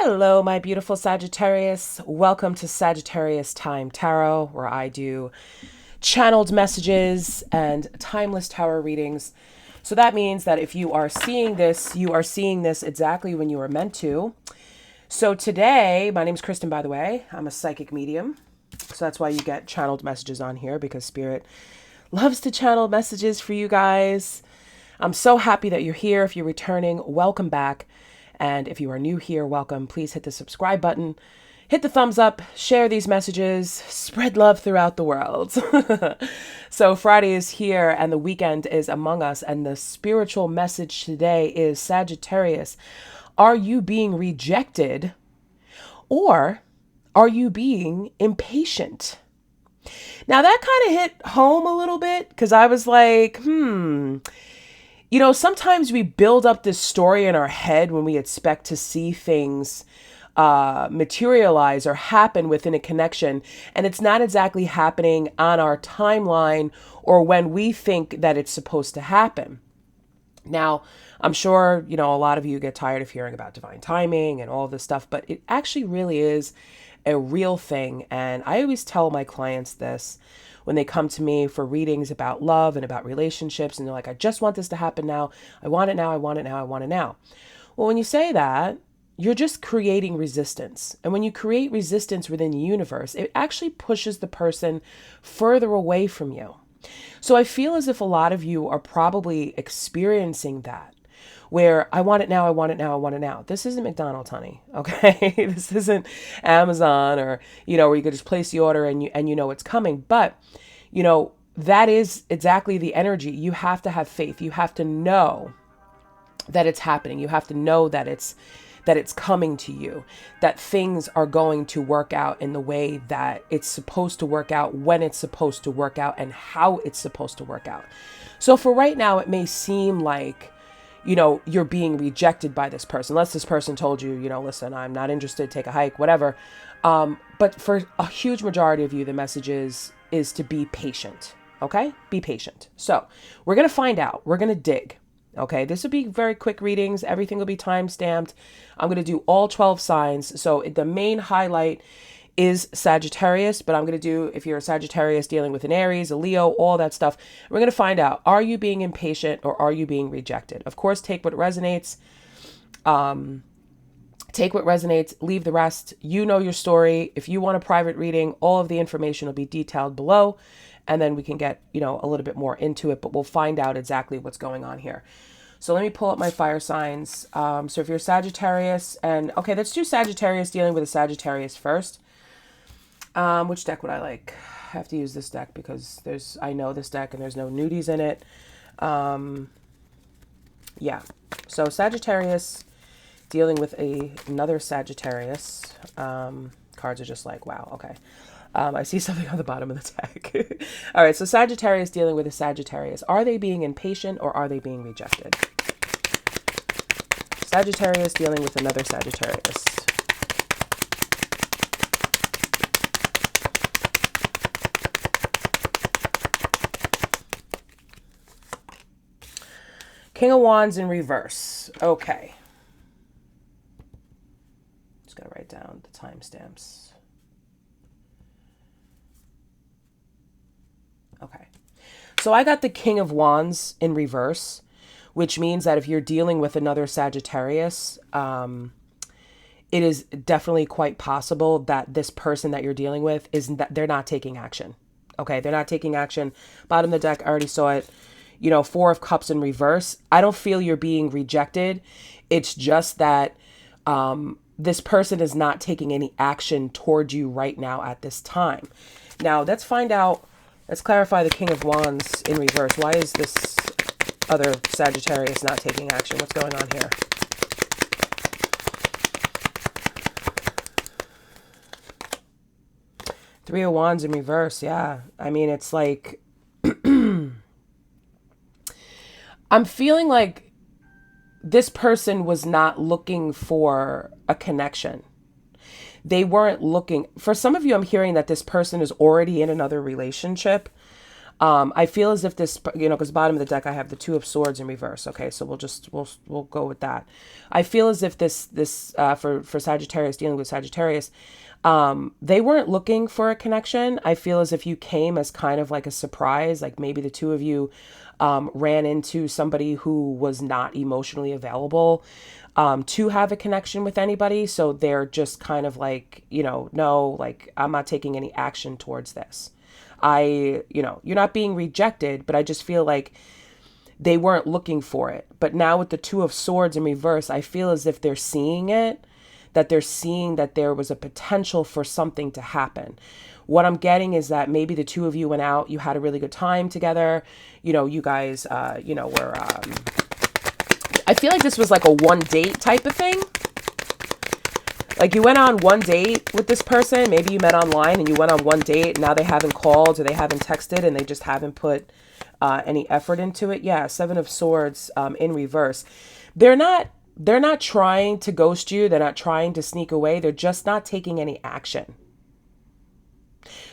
Hello, my beautiful Sagittarius. Welcome to Sagittarius Time Tarot, where I do channeled messages and timeless tarot readings. So that means that if you are seeing this, you are seeing this exactly when you were meant to. So today, my name is Kristen, by the way. I'm a psychic medium. So that's why you get channeled messages on here, because Spirit loves to channel messages for you guys. I'm so happy that you're here. If you're returning, welcome back. And if you are new here, welcome. Please hit the subscribe button, hit the thumbs up, share these messages, spread love throughout the world. So Friday is here and the weekend is among us. And the spiritual message today is Sagittarius. Are you being rejected, or are you being impatient? Now that kind of hit home a little bit, because I was like, sometimes we build up this story in our head when we expect to see things materialize or happen within a connection, and it's not exactly happening on our timeline or when we think that it's supposed to happen. Now, I'm sure, a lot of you get tired of hearing about divine timing and all of this stuff, but it actually really is a real thing. And I always tell my clients this when they come to me for readings about love and about relationships, and they're like, I just want this to happen now. I want it now. I want it now. I want it now. Well, when you say that, you're just creating resistance. And when you create resistance within the universe, it actually pushes the person further away from you. So I feel as if a lot of you are probably experiencing that, where I want it now, I want it now, I want it now. This isn't McDonald's, honey, okay? This isn't Amazon or, where you could just place the order and you know it's coming. But, that is exactly the energy. You have to have faith. You have to know that it's happening. You have to know that it's coming to you, that things are going to work out in the way that it's supposed to work out, when it's supposed to work out, and how it's supposed to work out. So for right now, it may seem like, you're being rejected by this person, unless this person told you, listen, I'm not interested, take a hike, whatever. But for a huge majority of you, the message is to be patient. Okay? Be patient. So we're going to find out. We're going to dig. Okay, this will be very quick readings. Everything will be time stamped. I'm going to do all 12 signs. So the main highlight is Sagittarius, but I'm going to do, if you're a Sagittarius dealing with an Aries, a Leo, all that stuff, we're going to find out, are you being impatient or are you being rejected? Of course, take what resonates. Take what resonates, leave the rest. You know your story. If you want a private reading, all of the information will be detailed below. And then we can get, a little bit more into it, but we'll find out exactly what's going on here. So let me pull up my fire signs. So if you're Sagittarius okay, let's do Sagittarius dealing with a Sagittarius first. Which deck would I like? I have to use this deck because I know this deck and there's no nudies in it. Yeah. So Sagittarius dealing with another Sagittarius. Cards are just like, wow. Okay. I see something on the bottom of the deck. All right, so Sagittarius dealing with a Sagittarius. Are they being impatient or are they being rejected? Sagittarius dealing with another Sagittarius. King of Wands in reverse. Okay. Just got to write down the timestamps. Okay, so I got the King of Wands in reverse, which means that if you're dealing with another Sagittarius, it is definitely quite possible that this person that you're dealing with they're not taking action. Okay, they're not taking action. Bottom of the deck, I already saw it. Four of Cups in reverse. I don't feel you're being rejected. It's just that this person is not taking any action toward you right now at this time. Now, let's find out. Let's clarify the King of Wands in reverse. Why is this other Sagittarius not taking action? What's going on here? Three of Wands in reverse. Yeah. I mean, it's like, I'm feeling like this person was not looking for a connection. They weren't looking. For some of you, I'm hearing that this person is already in another relationship. I feel as if this, because bottom of the deck I have the Two of Swords in reverse. Okay, so we'll go with that. I feel as if this for Sagittarius, dealing with Sagittarius, they weren't looking for a connection. I feel as if you came as kind of like a surprise, like maybe the two of you ran into somebody who was not emotionally available to have a connection with anybody. So they're just kind of like, no, like I'm not taking any action towards this. You're not being rejected, but I just feel like they weren't looking for it. But now with the Two of Swords in reverse, I feel as if they're seeing it, that they're seeing that there was a potential for something to happen. What I'm getting is that maybe the two of you went out, you had a really good time together. You guys, were, I feel like this was like a one date type of thing. Like you went on one date with this person, maybe you met online and you went on one date and now they haven't called or they haven't texted and they just haven't put any effort into it. Yeah, Seven of Swords in reverse. They're not trying to ghost you. They're not trying to sneak away. They're just not taking any action.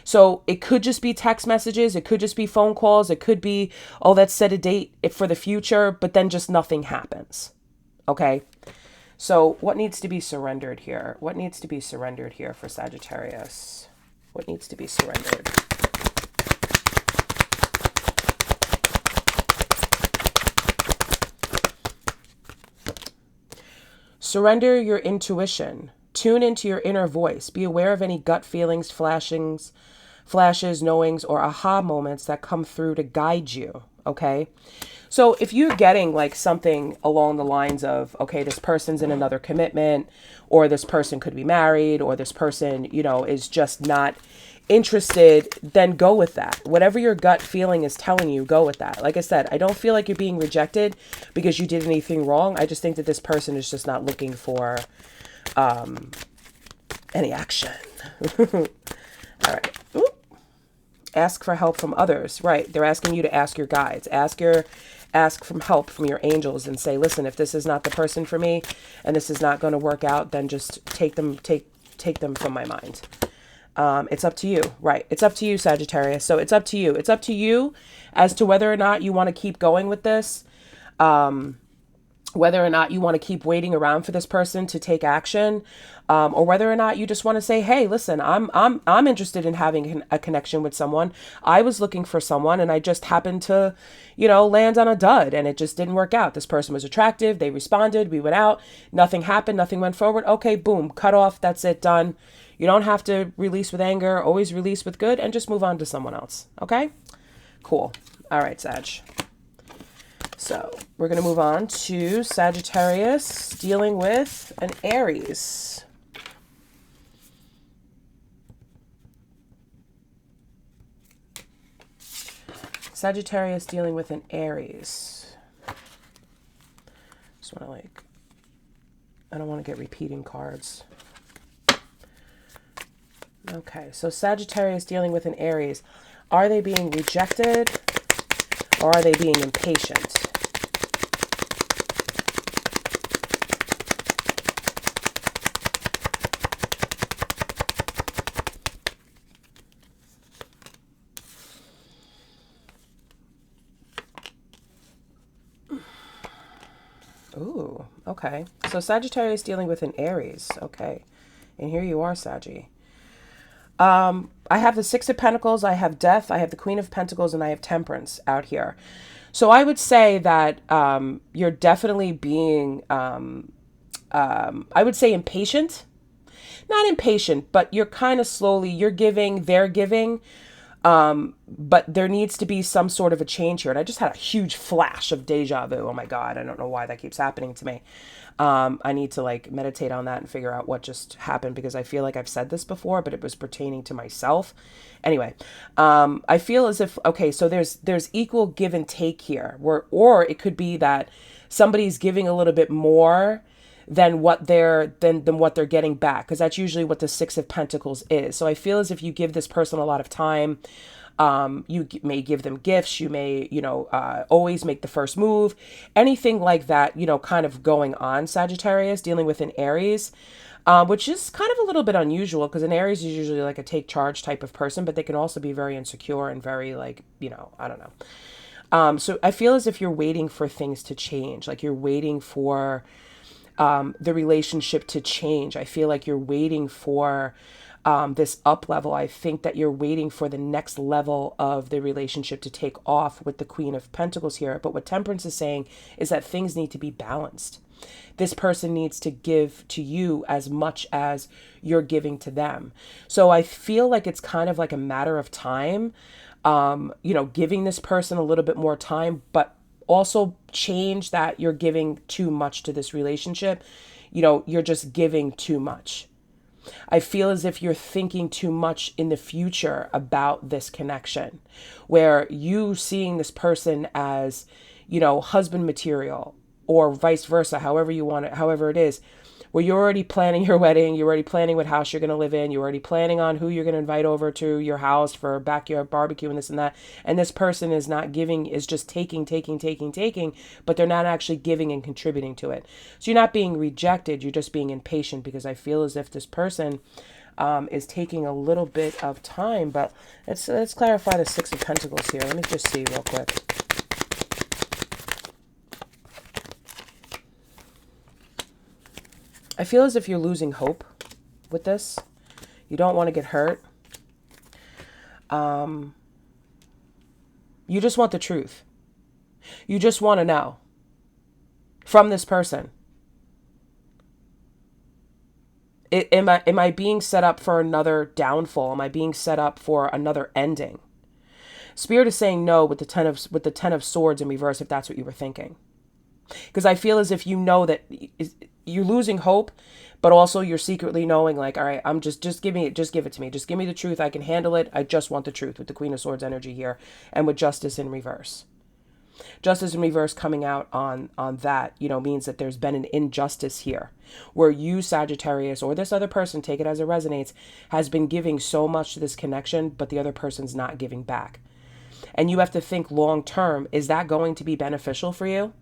So it could just be text messages. It could just be phone calls. It could be, oh, let's set a date for the future, but then just nothing happens. Okay. So what needs to be surrendered here? What needs to be surrendered here for Sagittarius? What needs to be surrendered? Surrender your intuition. Tune into your inner voice. Be aware of any gut feelings, flashes, knowings, or aha moments that come through to guide you. Okay. So if you're getting like something along the lines of, okay, this person's in another commitment, or this person could be married, or this person, is just not interested, then go with that. Whatever your gut feeling is telling you, go with that. Like I said, I don't feel like you're being rejected because you did anything wrong. I just think that this person is just not looking for any action. All right. Ooh. Ask for help from others. Right. They're asking you to ask your guides. Ask from help from your angels and say, listen, if this is not the person for me and this is not going to work out, then just take them from my mind. It's up to you. Right. It's up to you, Sagittarius. So it's up to you. It's up to you as to whether or not you want to keep going with this. Whether or not you want to keep waiting around for this person to take action, or whether or not you just want to say, hey, listen, I'm interested in having a connection with someone. I was looking for someone and I just happened to, land on a dud and it just didn't work out. This person was attractive. They responded. We went out. Nothing happened. Nothing went forward. Okay, boom, cut off. That's it. Done. You don't have to release with anger. Always release with good and just move on to someone else. Okay, cool. All right, Sag. So we're going to move on to Sagittarius dealing with an Aries. Sagittarius dealing with an Aries. Just want to I don't want to get repeating cards. Okay, so Sagittarius dealing with an Aries. Are they being rejected or are they being impatient? Ooh, okay. So Sagittarius dealing with an Aries. Okay. And here you are, Saggy. I have the Six of Pentacles, I have Death, I have the Queen of Pentacles, and I have Temperance out here. So I would say that you're definitely being, I would say impatient. Not impatient, but you're kind of slowly, you're giving, they're giving. But there needs to be some sort of a change here. And I just had a huge flash of deja vu. Oh my God. I don't know why that keeps happening to me. I need to meditate on that and figure out what just happened because I feel like I've said this before, but it was pertaining to myself. Anyway, I feel as if, okay, so there's equal give and take here or it could be that somebody's giving a little bit more than what they're getting back, because that's usually what the Six of Pentacles is. So I feel as if you give this person a lot of time, May give them gifts. You may, always make the first move. Anything like that, kind of going on, Sagittarius, dealing with an Aries, which is kind of a little bit unusual because an Aries is usually like a take charge type of person, but they can also be very insecure and very like, I don't know. So I feel as if you're waiting for things to change, like you're waiting for the relationship to change. I feel like you're waiting for this up level. I think that you're waiting for the next level of the relationship to take off with the Queen of Pentacles here. But what Temperance is saying is that things need to be balanced. This person needs to give to you as much as you're giving to them. So I feel like it's kind of like a matter of time, giving this person a little bit more time, but also change that you're giving too much to this relationship. You're just giving too much. I feel as if you're thinking too much in the future about this connection, where you seeing this person as, husband material or vice versa, however you want it, however it is, where you're already planning your wedding, you're already planning what house you're going to live in, you're already planning on who you're going to invite over to your house for a backyard barbecue and this and that. And this person is not giving, is just taking, but they're not actually giving and contributing to it. So you're not being rejected, you're just being impatient, because I feel as if this person is taking a little bit of time. But let's clarify the Six of Pentacles here. Let me just see real quick. I feel as if you're losing hope with this. You don't want to get hurt. You just want the truth. You just want to know from this person. Am I being set up for another downfall? Am I being set up for another ending? Spirit is saying no with the Ten of Swords in reverse, if that's what you were thinking. Because I feel as if that you're losing hope, but also you're secretly knowing, like, all right, I'm just give it to me. Just give me the truth. I can handle it. I just want the truth, with the Queen of Swords energy here, and with Justice in reverse. Justice in reverse coming out on that, means that there's been an injustice here, where you, Sagittarius, or this other person, take it as it resonates, has been giving so much to this connection, but the other person's not giving back. And you have to think long term, is that going to be beneficial for you?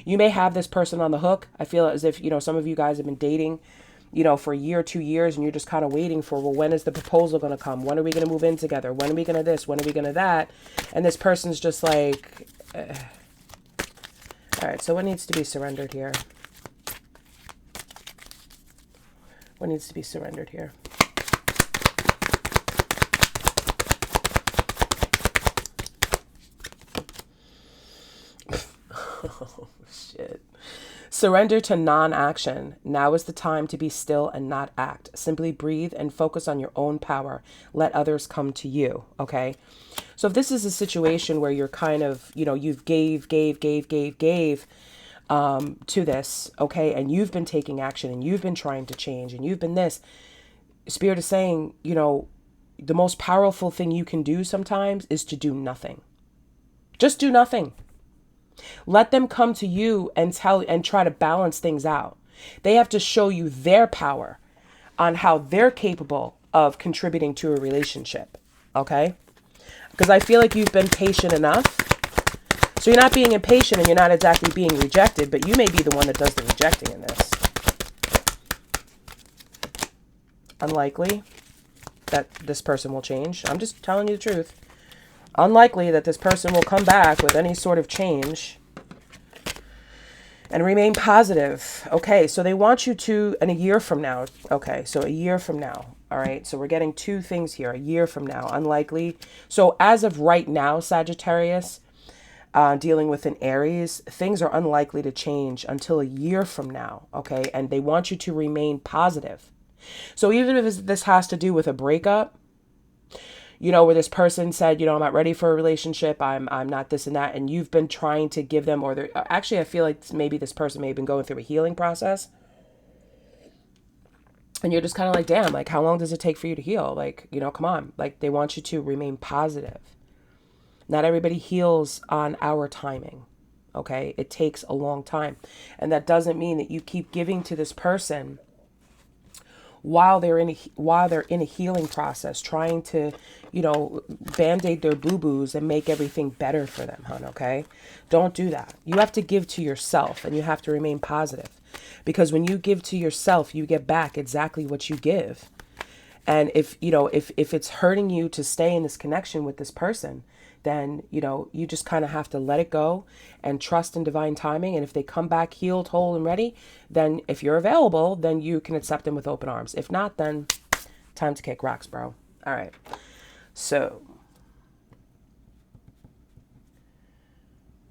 You may have this person on the hook. I feel as if, some of you guys have been dating, for a year, 2 years, and you're just kind of waiting for, well, when is the proposal going to come? When are we going to move in together? When are we going to this? When are we going to that? And this person's just like, all right, so what needs to be surrendered here? What needs to be surrendered here? Oh, shit. Surrender to non-action. Now is the time to be still and not act. Simply breathe and focus on your own power. Let others come to you, okay? So if this is a situation where you're kind of, you've gave to this, okay, and you've been taking action and you've been trying to change and you've been this, Spirit is saying, the most powerful thing you can do sometimes is to do nothing. Just do nothing. Let them come to you and try to balance things out. They have to show you their power on how they're capable of contributing to a relationship. Okay? Because I feel like you've been patient enough. So you're not being impatient and you're not exactly being rejected, but you may be the one that does the rejecting in this. Unlikely that this person will change. I'm just telling you the truth. Unlikely that this person will come back with any sort of change and remain positive. Okay, so they want you to, in a year from now. Okay, so a year from now. All right, so we're getting two things here. A year from now, unlikely. So as of right now, Sagittarius, dealing with an Aries, things are unlikely to change until a year from now. Okay, and they want you to remain positive. So even if this has to do with a breakup, where this person said, I'm not ready for a relationship, I'm not this and that, and you've been trying to give them, or actually I feel like maybe this person may have been going through a healing process, and you're just kind of like, damn, like, how long does it take for you to heal? Like, come on. Like, they want you to remain positive. Not everybody heals on our timing, okay? It takes a long time, and that doesn't mean that you keep giving to this person while they're in a healing process, trying to, band-aid their boo-boos and make everything better for them, hon, okay? Don't do that. You have to give to yourself, and you have to remain positive. Because when you give to yourself, you get back exactly what you give. And if it's hurting you to stay in this connection with this person, then, you just kind of have to let it go and trust in divine timing. And if they come back healed, whole, and ready, then if you're available, then you can accept them with open arms. If not, then time to kick rocks, bro. All right. So,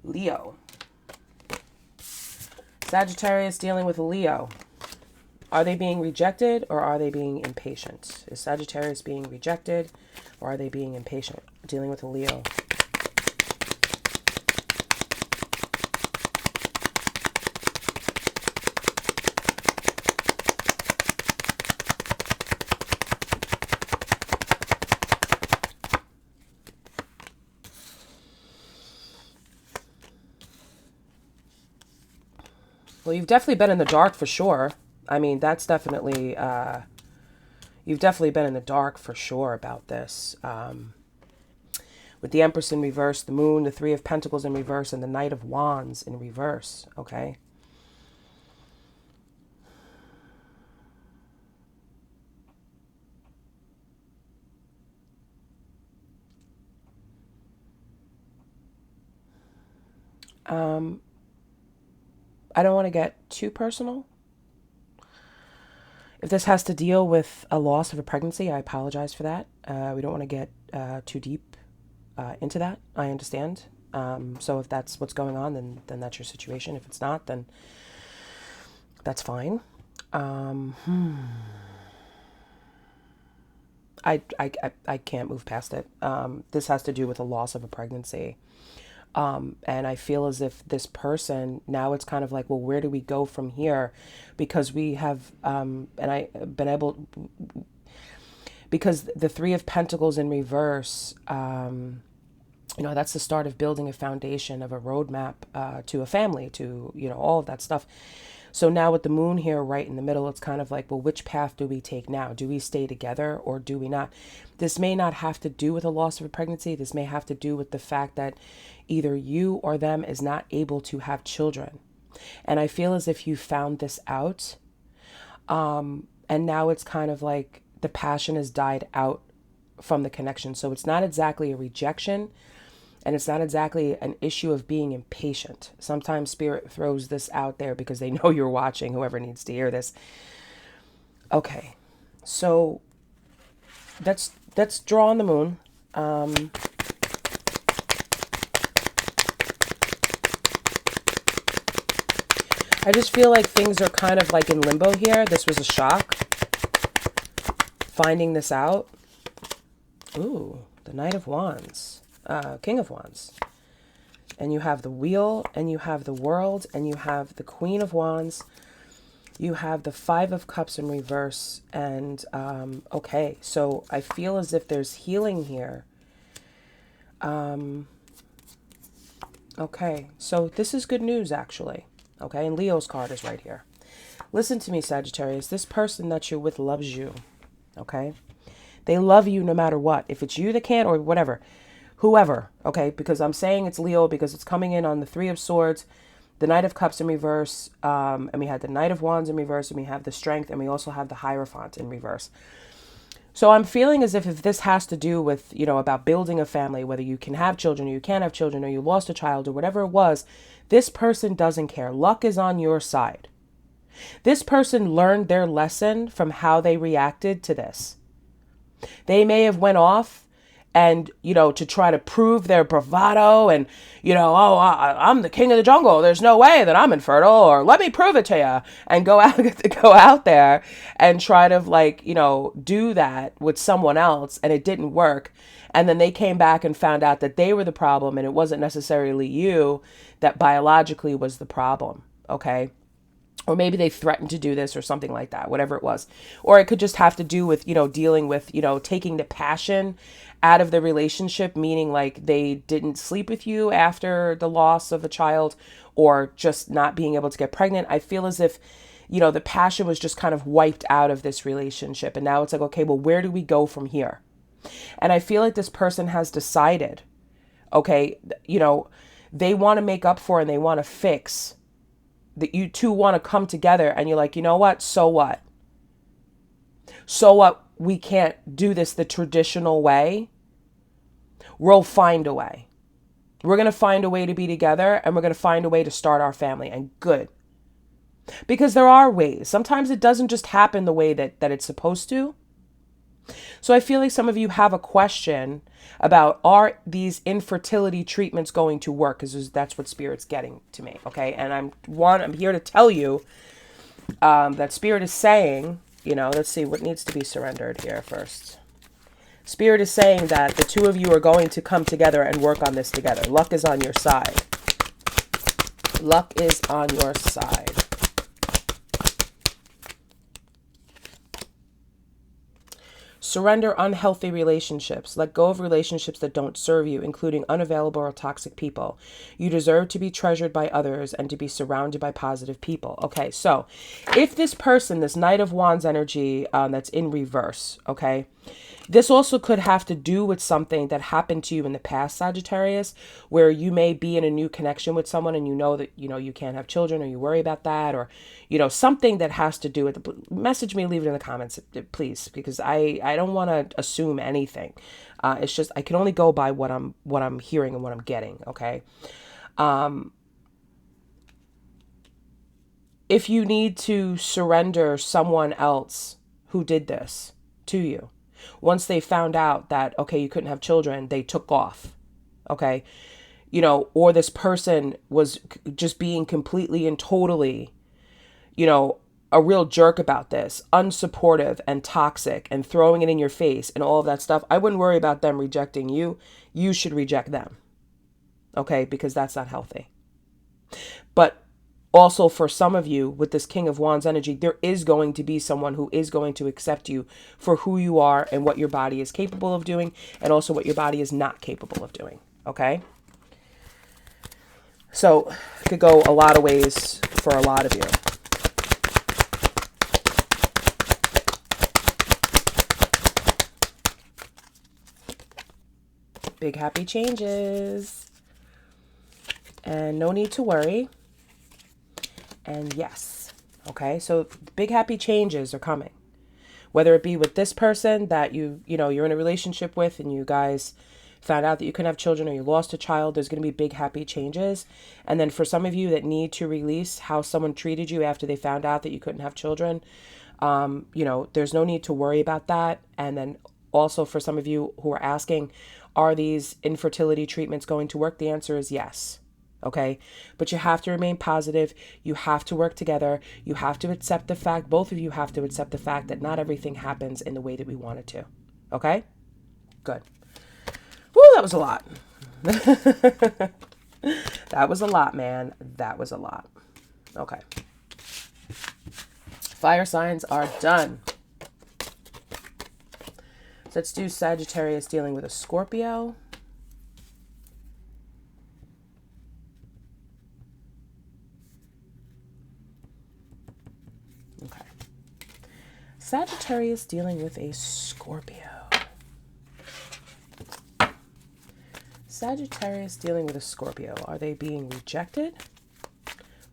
Leo. Sagittarius dealing with a Leo. Are they being rejected or are they being impatient? Is Sagittarius being rejected or are they being impatient? Dealing with a Leo. Well, you've definitely been in the dark for sure. I mean, that's definitely, you've definitely been in the dark for sure about this. With the Empress in reverse, the Moon, the Three of Pentacles in reverse, and the Knight of Wands in reverse, okay? I don't want to get too personal. If this has to deal with a loss of a pregnancy, I apologize for that. We don't want to get too deep into that. I understand. So if that's what's going on, then that's your situation. If it's not, then that's fine. I can't move past it. This has to do with a loss of a pregnancy. And I feel as if this person, now it's kind of like, well, where do we go from here? Because we have, and I've been able, because the Three of Pentacles in reverse, that's the start of building a foundation of a roadmap to a family, to, all of that stuff. So now with the Moon here right in the middle, it's kind of like, well, which path do we take now? Do we stay together or do we not? This may not have to do with a loss of a pregnancy. This may have to do with the fact that either you or them is not able to have children. And I feel as if you found this out. And now it's kind of like the passion has died out from the connection. So it's not exactly a rejection. And it's not exactly an issue of being impatient. Sometimes Spirit throws this out there because they know you're watching, whoever needs to hear this. Okay, so let's draw on the Moon. I just feel like things are kind of like in limbo here. This was a shock, finding this out. Ooh, the Knight of Wands. King of Wands. And you have the Wheel, and you have the World, and you have the Queen of Wands. You have the Five of Cups in reverse. And, okay, so I feel as if there's healing here. Okay, so this is good news, actually. Okay, and Leo's card is right here. Listen to me, Sagittarius. This person that you're with loves you. Okay? They love you no matter what. If it's you that can't or whatever. Whoever, okay, because I'm saying it's Leo because it's coming in on the Three of Swords, the Knight of Cups in reverse, and we had the Knight of Wands in reverse, and we have the Strength, and we also have the Hierophant in reverse. So I'm feeling as if this has to do with, about building a family, whether you can have children or you can't have children or you lost a child or whatever it was, this person doesn't care. Luck is on your side. This person learned their lesson from how they reacted to this. They may have went off and, to try to prove their bravado and, I'm the king of the jungle. There's no way that I'm infertile, or let me prove it to you, and go out there and try to do that with someone else, and it didn't work. And then they came back and found out that they were the problem and it wasn't necessarily you that biologically was the problem. Okay. Or maybe they threatened to do this or something like that, whatever it was. Or it could just have to do with, dealing with, taking the passion out of the relationship, meaning like they didn't sleep with you after the loss of a child or just not being able to get pregnant. I feel as if you know, the passion was just kind of wiped out of this relationship. And now it's like, okay, well, where do we go from here? And I feel like this person has decided, okay, you know, they want to make up for and they want to fix, that you two want to come together, and you're like, you know what? So what? So what? We can't do this the traditional way. We'll find a way. We're going to find a way to be together, and we're going to find a way to start our family. And good. Because there are ways. Sometimes it doesn't just happen the way that it's supposed to. So I feel like some of you have a question about, are these infertility treatments going to work? Because that's what Spirit's getting to me. Okay. And I'm here to tell you that Spirit is saying, you know, let's see what needs to be surrendered here first. Spirit is saying that the two of you are going to come together and work on this together. Luck is on your side. Luck is on your side. Surrender unhealthy relationships. Let go of relationships that don't serve you, including unavailable or toxic people. You deserve to be treasured by others and to be surrounded by positive people. Okay, so if this person, this Knight of Wands energy that's in reverse, okay, this also could have to do with something that happened to you in the past, Sagittarius, where you may be in a new connection with someone and you know that, you know, you can't have children, or you worry about that, or, you know, something that has to do with, message me, leave it in the comments, please, because I don't want to assume anything. It's just, I can only go by what I'm hearing and what I'm getting. Okay. If you need to surrender someone else who did this to you, once they found out that, okay, you couldn't have children, they took off. Okay. You know, or this person was just being completely and totally, you know, a real jerk about this, unsupportive and toxic and throwing it in your face and all of that stuff. I wouldn't worry about them rejecting you. You should reject them. Okay. Because that's not healthy. But also, for some of you with this King of Wands energy, there is going to be someone who is going to accept you for who you are and what your body is capable of doing, and also what your body is not capable of doing. Okay? So, it could go a lot of ways for a lot of you. Big happy changes. And no need to worry. And yes, okay, so big happy changes are coming, whether it be with this person that you know, you're in a relationship with and you guys found out that you couldn't have children, or you lost a child. There's going to be big happy changes. And then for some of you that need to release how someone treated you after they found out that you couldn't have children, you know, there's no need to worry about that. And then also for some of you who are asking, are these infertility treatments going to work? The answer is yes. Okay. But you have to remain positive. You have to work together. You have to accept the fact, both of you have to accept the fact that not everything happens in the way that we want it to. Okay. Good. Woo, that was a lot. That was a lot, man. That was a lot. Okay. Fire signs are done. So let's do Sagittarius dealing with a Scorpio. Okay. Sagittarius dealing with a Scorpio. Sagittarius dealing with a Scorpio. Are they being rejected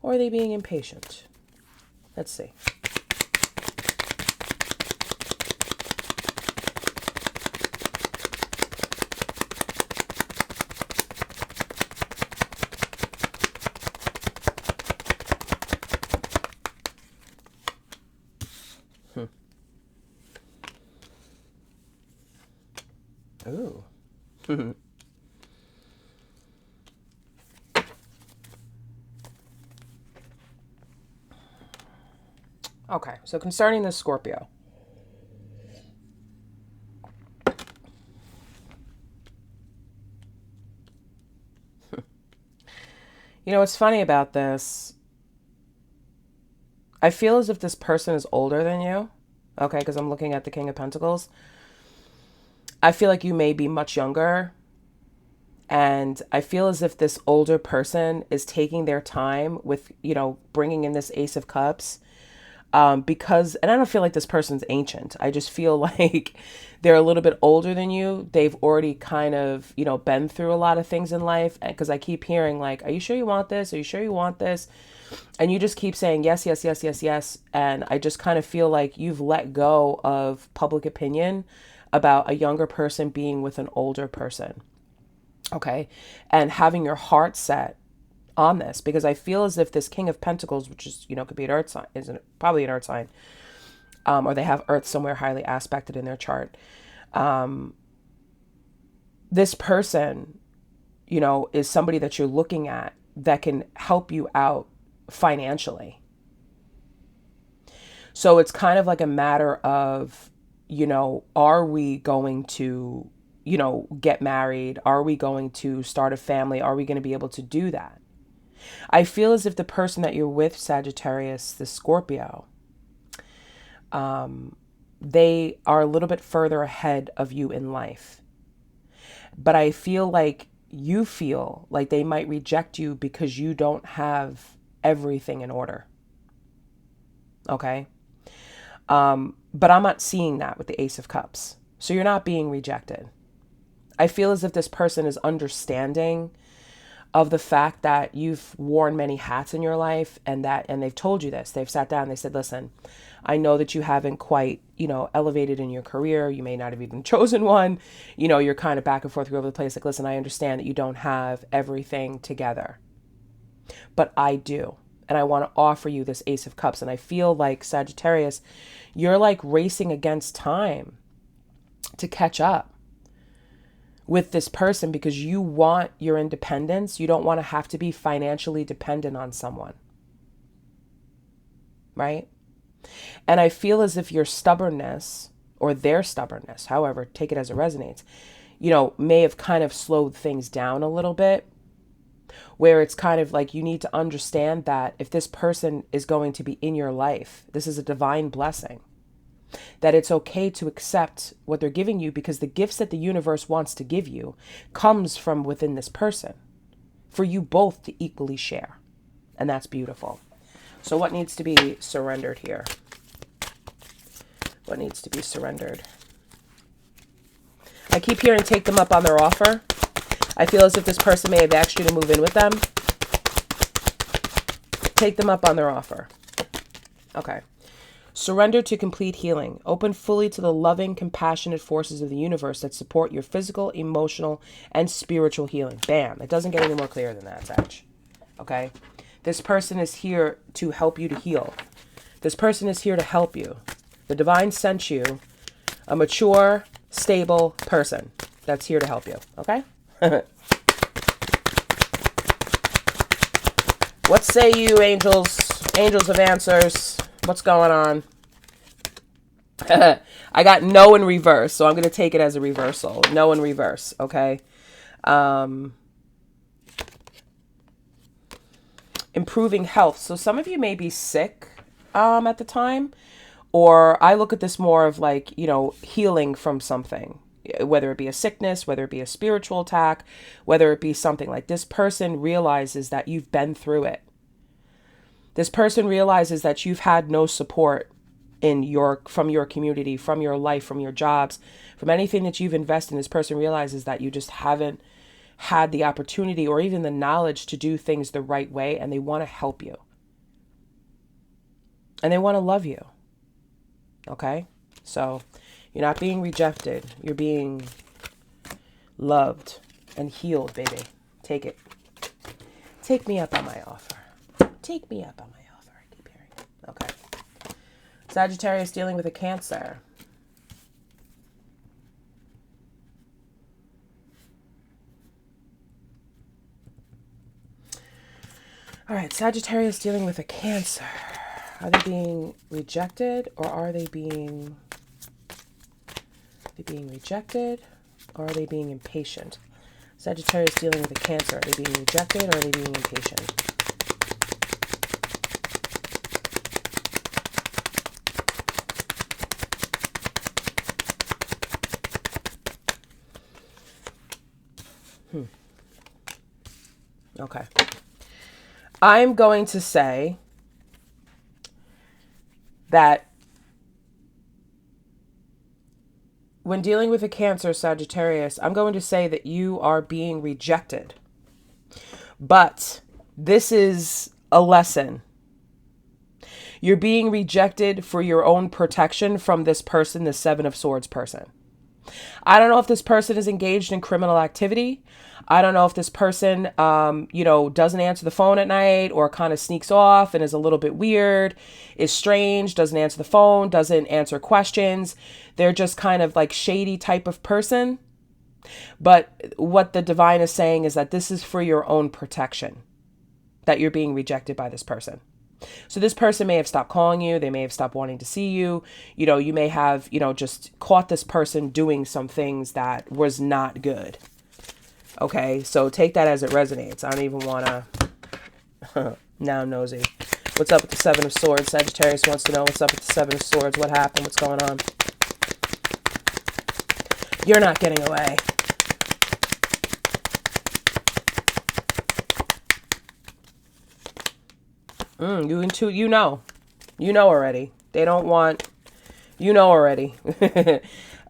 or are they being impatient? Let's see. Ooh. Okay, so concerning the Scorpio. You know, what's funny about this, I feel as if this person is older than you. Okay, because I'm looking at the King of Pentacles. I feel like you may be much younger. And I feel as if this older person is taking their time with, you know, bringing in this Ace of Cups. Because, and I don't feel like this person's ancient. I just feel like they're a little bit older than you. They've already kind of, been through a lot of things in life. Because I keep hearing like, are you sure you want this? Are you sure you want this? And you just keep saying yes, yes, yes, yes, yes. And I just kind of feel like you've let go of public opinion about a younger person being with an older person. Okay. And having your heart set on this, because I feel as if this King of Pentacles, which is, could be an earth sign, isn't it? Probably an earth sign, or they have earth somewhere highly aspected in their chart. This person, is somebody that you're looking at that can help you out financially. So it's kind of like a matter of, are we going to, get married? Are we going to start a family? Are we going to be able to do that? I feel as if the person that you're with, Sagittarius, the Scorpio, they are a little bit further ahead of you in life. But I feel like you feel like they might reject you because you don't have everything in order. Okay? But I'm not seeing that with the Ace of Cups. So you're not being rejected. I feel as if this person is understanding of the fact that you've worn many hats in your life, and they've told you this. They've sat down, they said, listen, I know that you haven't quite, elevated in your career. You may not have even chosen one. You're kind of back and forth all over the place. Like, listen, I understand that you don't have everything together, but I do. And I want to offer you this Ace of Cups. And I feel like, Sagittarius, you're like racing against time to catch up with this person because you want your independence. You don't want to have to be financially dependent on someone. Right? And I feel as if your stubbornness, or their stubbornness, however, take it as it resonates, may have kind of slowed things down a little bit, where it's kind of like you need to understand that if this person is going to be in your life, this is a divine blessing, that it's okay to accept what they're giving you, because the gifts that the universe wants to give you comes from within this person for you both to equally share. And that's beautiful. So what needs to be surrendered here? What needs to be surrendered? I keep hearing take them up on their offer. I feel as if this person may have asked you to move in with them. Take them up on their offer. Okay. Surrender to complete healing. Open fully to the loving, compassionate forces of the universe that support your physical, emotional, and spiritual healing. Bam. It doesn't get any more clear than that, Sag. Okay? This person is here to help you to heal. This person is here to help you. The divine sent you a mature, stable person that's here to help you. Okay? What say you, angels? Angels of answers. What's going on? I got no in reverse, so I'm going to take it as a reversal. No in reverse, okay? Improving health. So some of you may be sick at the time, or I look at this more of like, healing from something, whether it be a sickness, whether it be a spiritual attack, whether it be something like this person realizes that you've been through it. This person realizes that you've had no support from your community, from your life, from your jobs, from anything that you've invested in. This person realizes that you just haven't had the opportunity or even the knowledge to do things the right way, and they want to help you. And they want to love you. Okay? So you're not being rejected. You're being loved and healed, baby. Take it. Take me up on my offer. Take me up on my offer. I keep hearing it. Okay. Sagittarius dealing with a Cancer. All right, Sagittarius dealing with a Cancer. Are they being rejected, or are they being rejected, or are they being impatient? Sagittarius dealing with a Cancer. Are they being rejected, or are they being impatient? Okay. I'm going to say that when dealing with a Cancer, Sagittarius, I'm going to say that you are being rejected. But this is a lesson. You're being rejected for your own protection from this person, the Seven of Swords person. I don't know if this person is engaged in criminal activity. I don't know if this person, doesn't answer the phone at night or kind of sneaks off and is a little bit weird, is strange, doesn't answer the phone, doesn't answer questions. They're just kind of like shady type of person. But what the divine is saying is that this is for your own protection, that you're being rejected by this person. So this person may have stopped calling you. They may have stopped wanting to see you. You may have, just caught this person doing some things that was not good. Okay, so take that as it resonates. I don't even want to... Now I'm nosy. What's up with the Seven of Swords? Sagittarius wants to know what's up with the Seven of Swords. What happened? What's going on? You're not getting away. You know already. They don't want, already.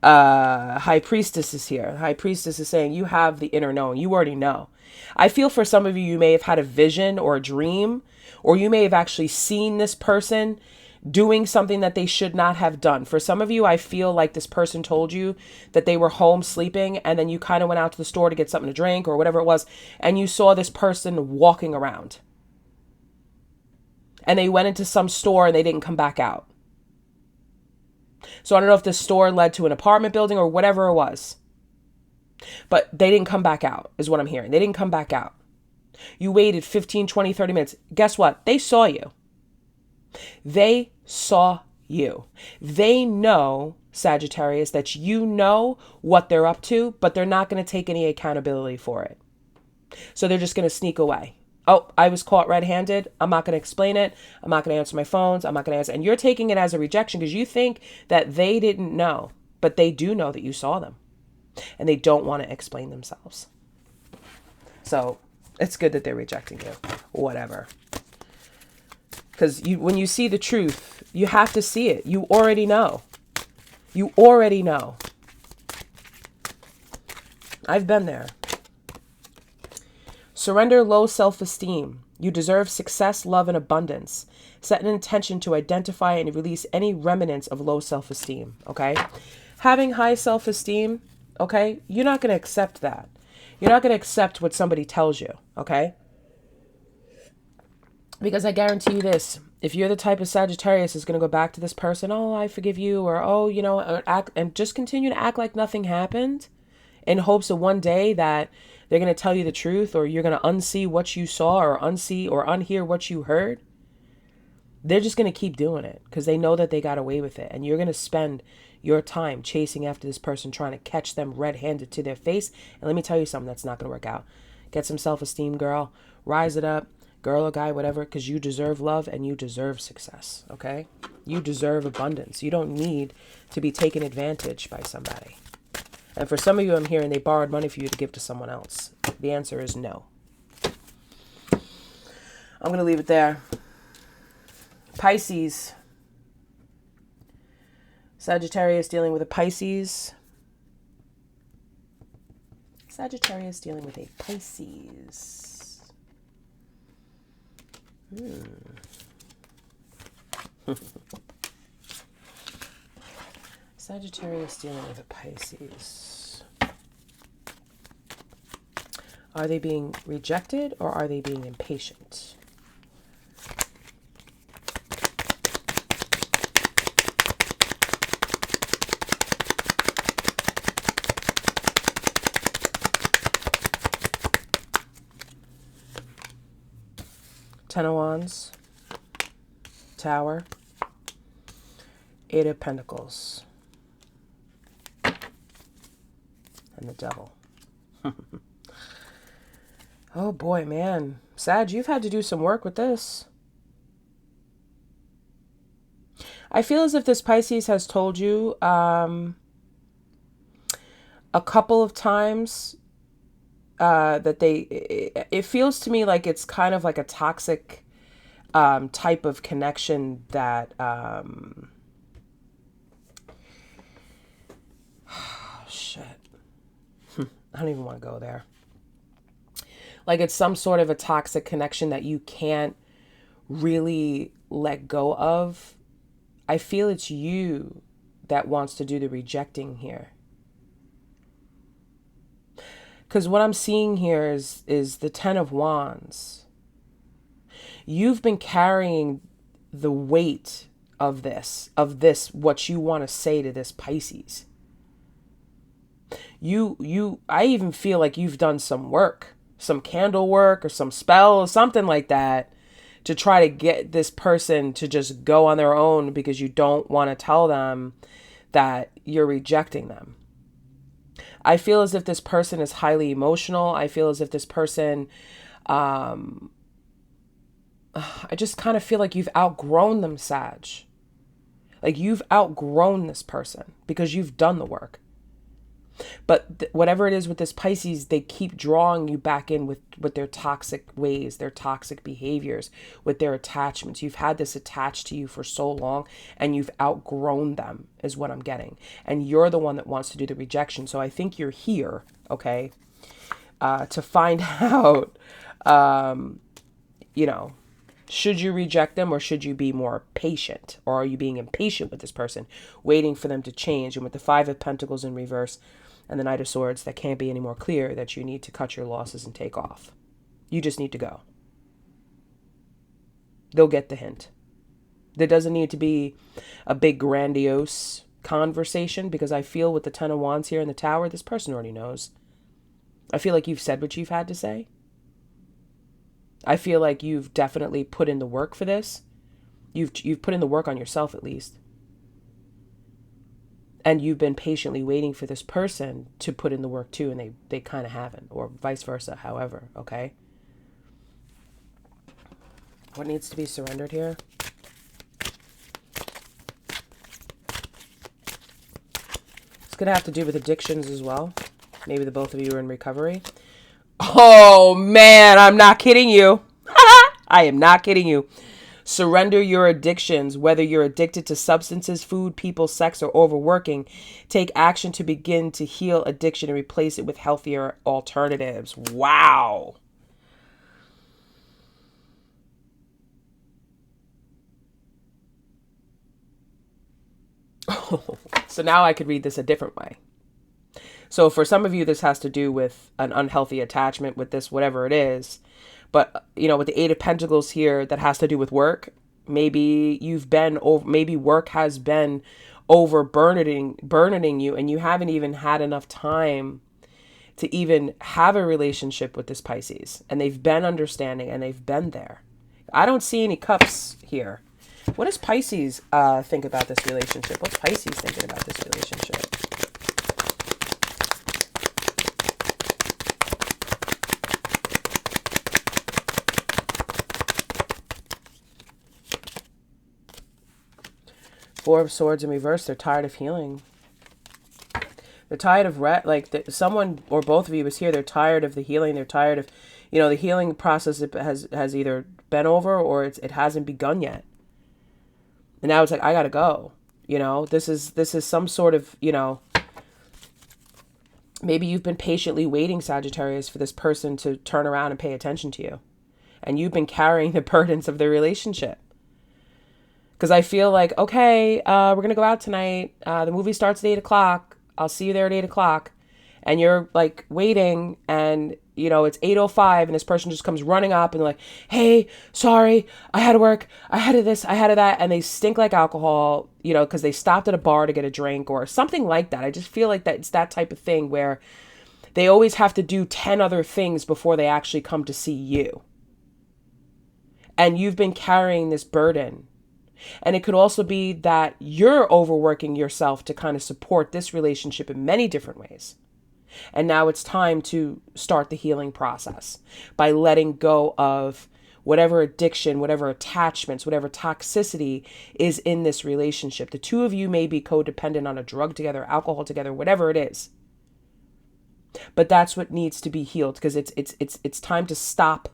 High Priestess is here. High Priestess is saying you have the inner knowing. You already know. I feel for some of you, you may have had a vision or a dream, or you may have actually seen this person doing something that they should not have done. For some of you, I feel like this person told you that they were home sleeping, and then you kind of went out to the store to get something to drink or whatever it was, and you saw this person walking around. And they went into some store and they didn't come back out. So I don't know if this store led to an apartment building or whatever it was. But they didn't come back out, is what I'm hearing. They didn't come back out. You waited 15, 20, 30 minutes. Guess what? They saw you. They saw you. They know, Sagittarius, that you know what they're up to, but they're not going to take any accountability for it. So they're just going to sneak away. Oh, I was caught red-handed. I'm not going to explain it. I'm not going to answer my phones. I'm not going to answer. And you're taking it as a rejection because you think that they didn't know, but they do know that you saw them and they don't want to explain themselves. So it's good that they're rejecting you. Whatever. Because when you see the truth, you have to see it. You already know. You already know. I've been there. Surrender low self-esteem. You deserve success, love, and abundance. Set an intention to identify and release any remnants of low self-esteem, okay? Having high self-esteem, okay, you're not going to accept that. You're not going to accept what somebody tells you, okay? Because I guarantee you this, if you're the type of Sagittarius is going to go back to this person, oh, I forgive you, or oh, act, and just continue to act like nothing happened in hopes of one day that they're going to tell you the truth, or you're going to unsee what you saw, or unsee or unhear what you heard. They're just going to keep doing it because they know that they got away with it. And you're going to spend your time chasing after this person, trying to catch them red-handed to their face. And let me tell you something that's not going to work out. Get some self-esteem, girl. Rise it up, girl or guy, whatever, because you deserve love and you deserve success, okay? You deserve abundance. You don't need to be taken advantage by somebody. And for some of you, I'm hearing they borrowed money for you to give to someone else. The answer is no. I'm going to leave it there. Pisces. Sagittarius dealing with a Pisces. Sagittarius dealing with a Pisces. Sagittarius dealing with a Pisces. Are they being rejected or are they being impatient? Ten of Wands, Tower, Eight of Pentacles, and the Devil. Oh boy, man. Sag, you've had to do some work with this. I feel as if this Pisces has told you a couple of times that it feels to me like it's kind of like a toxic type of connection that, shit, I don't even want to go there. Like it's some sort of a toxic connection that you can't really let go of. I feel it's you that wants to do the rejecting here. Because what I'm seeing here is the Ten of Wands. You've been carrying the weight of this, what you want to say to this Pisces. I even feel like you've done some work, some candle work or some spell or something like that to try to get this person to just go on their own because you don't want to tell them that you're rejecting them. I feel as if this person is highly emotional. I feel as if this person, I just kind of feel like you've outgrown them, Sag. Like you've outgrown this person because you've done the work. But whatever it is with this Pisces, they keep drawing you back in with their toxic ways, their toxic behaviors, with their attachments. You've had this attached to you for so long and you've outgrown them is what I'm getting. And you're the one that wants to do the rejection. So I think you're here, okay, to find out, should you reject them or should you be more patient? Or are you being impatient with this person, waiting for them to change? And with the Five of Pentacles in reverse and the Knight of Swords, that can't be any more clear that you need to cut your losses and take off. You just need to go. They'll get the hint. There doesn't need to be a big grandiose conversation because I feel with the Ten of Wands here in the Tower, this person already knows. I feel like you've said what you've had to say. I feel like you've definitely put in the work for this. You've put in the work on yourself at least. And you've been patiently waiting for this person to put in the work too, and they kind of haven't, or vice versa, however, okay? What needs to be surrendered here? It's going to have to do with addictions as well. Maybe the both of you are in recovery. Oh, man, I'm not kidding you. I am not kidding you. Surrender your addictions, whether you're addicted to substances, food, people, sex, or overworking. Take action to begin to heal addiction and replace it with healthier alternatives. Wow. So now I could read this a different way. So for some of you, this has to do with an unhealthy attachment with this, whatever it is. But, with the Eight of Pentacles here, that has to do with work. Maybe maybe work has been burdening you, and you haven't even had enough time to even have a relationship with this Pisces. And they've been understanding and they've been there. I don't see any cups here. What does Pisces think about this relationship? What's Pisces thinking about this relationship? Four of Swords in reverse. They're tired of healing. They're tired of someone or both of you is here. They're tired of the healing. They're tired of, the healing process has either been over or it hasn't begun yet. And now it's like, I gotta go. This is some sort of, maybe you've been patiently waiting, Sagittarius, for this person to turn around and pay attention to you. And you've been carrying the burdens of the relationship. Because I feel like, okay, we're going to go out tonight. The movie starts at 8 o'clock. I'll see you there at 8 o'clock. And you're like waiting and, it's 8:05 and this person just comes running up and like, hey, sorry, I had to work. I had to this, I had to that. And they stink like alcohol, because they stopped at a bar to get a drink or something like that. I just feel like that it's that type of thing where they always have to do 10 other things before they actually come to see you. And you've been carrying this burden. And it could also be that you're overworking yourself to kind of support this relationship in many different ways. And now it's time to start the healing process by letting go of whatever addiction, whatever attachments, whatever toxicity is in this relationship. The two of you may be codependent on a drug together, alcohol together, whatever it is. But that's what needs to be healed because it's time to stop.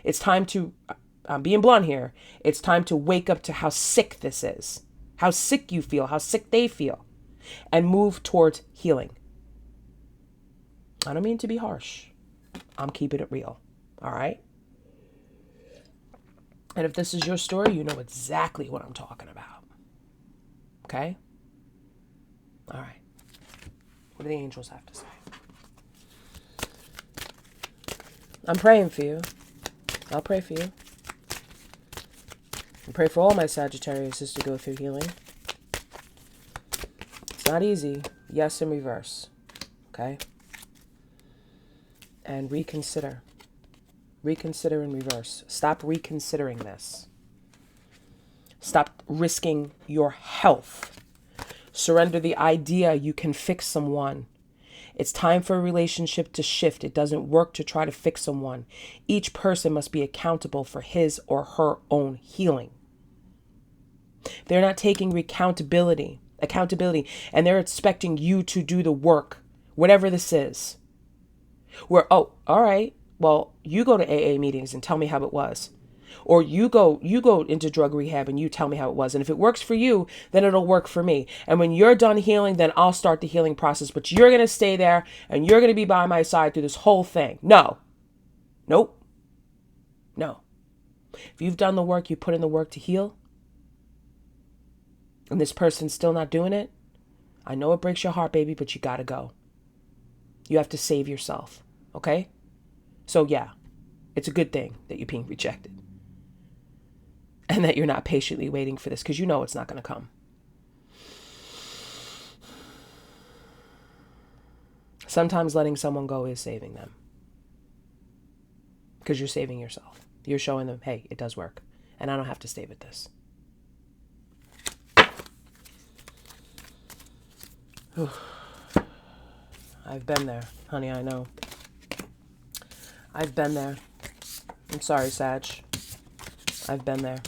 It's time to I'm being blunt here. It's time to wake up to how sick this is, how sick you feel, how sick they feel, and move towards healing. I don't mean to be harsh. I'm keeping it real. All right? And if this is your story, you know exactly what I'm talking about. Okay? All right. What do the angels have to say? I'm praying for you. I'll pray for you. I pray for all my Sagittariuses to go through healing. It's not easy. Yes, in reverse. Okay? And reconsider. Reconsider in reverse. Stop reconsidering this. Stop risking your health. Surrender the idea you can fix someone. It's time for a relationship to shift. It doesn't work to try to fix someone. Each person must be accountable for his or her own healing. They're not taking accountability, and they're expecting you to do the work, whatever this is. Where, oh, all right, well, you go to AA meetings and tell me how it was. Or you go into drug rehab and you tell me how it was. And if it works for you, then it'll work for me. And when you're done healing, then I'll start the healing process. But you're going to stay there and you're going to be by my side through this whole thing. No. Nope. No. If you've done the work, you put in the work to heal, and this person's still not doing it, I know it breaks your heart, baby, but you got to go. You have to save yourself. Okay? So yeah, it's a good thing that you're being rejected. And that you're not patiently waiting for this, because you know it's not going to come. Sometimes letting someone go is saving them. Because you're saving yourself. You're showing them, hey, it does work. And I don't have to stay with this. I've been there, honey, I know. I've been there. I'm sorry, Sag. I've been there.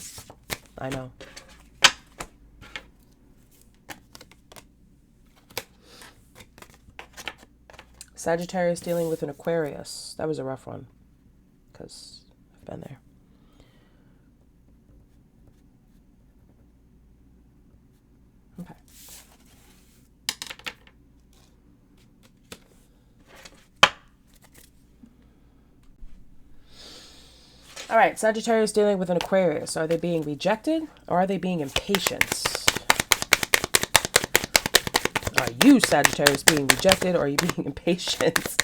I know. Sagittarius dealing with an Aquarius. That was a rough one, because I've been there. Okay. All right, Sagittarius dealing with an Aquarius. Are they being rejected or are they being impatient? Are you, Sagittarius, being rejected or are you being impatient?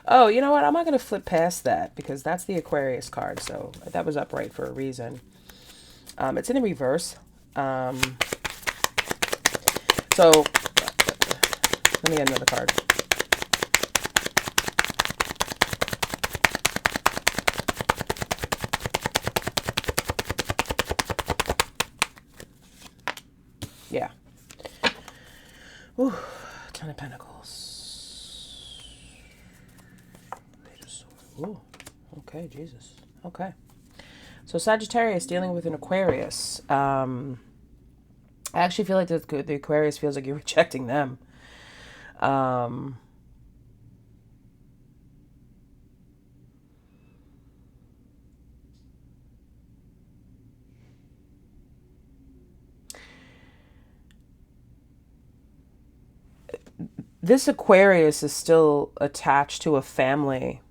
Oh, you know what? I'm not going to flip past that because that's the Aquarius card. So that was upright for a reason. It's in the reverse. So let me get another card. Yeah. Ooh, Ten of Pentacles. Ooh, okay, Jesus. Okay. So Sagittarius dealing with an Aquarius. I actually feel like the Aquarius feels like you're rejecting them. This Aquarius is still attached to a family.